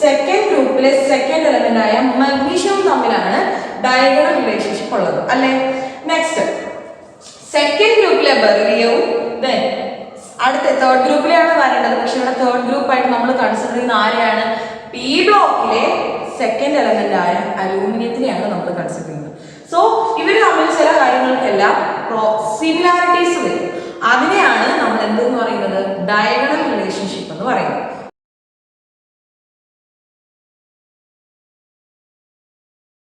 സെക്കൻഡ് ഗ്രൂപ്പിലെ സെക്കൻഡ് എലമെന്റ് ആയ മഗ്നീഷ്യവും തമ്മിലാണ് ഡയഗണൽ റിലേഷൻഷിപ്പ് ഉള്ളത് അല്ലേ. നെക്സ്റ്റ് സെക്കൻഡ് ഗ്രൂപ്പിലെ ബെറിലിയവും അടുത്ത തേർഡ് ഗ്രൂപ്പിലെയാണ് വരേണ്ടത്. പക്ഷെ ഇവിടെ തേർഡ് ഗ്രൂപ്പ് ആയിട്ട് നമ്മൾ കൺസിഡർ ചെയ്യുന്ന ആരെയാണ്? പി ബ്ലോക്കിലെ സെക്കൻഡ് എലമെന്റ് ആയ അലൂമിനിയത്തിനെയാണ് നമ്മൾ കൺസിഡർ ചെയ്യുന്നത്. സോ ഇവർ തമ്മിൽ ചില കാര്യങ്ങൾക്കെല്ലാം സിമിലാരിറ്റീസ് വരും. അതിനെയാണ് നമ്മൾ എന്തെന്ന് പറയുന്നത്? ഡയഗണൽ റിലേഷൻഷിപ്പ് എന്ന് പറയുന്നത്.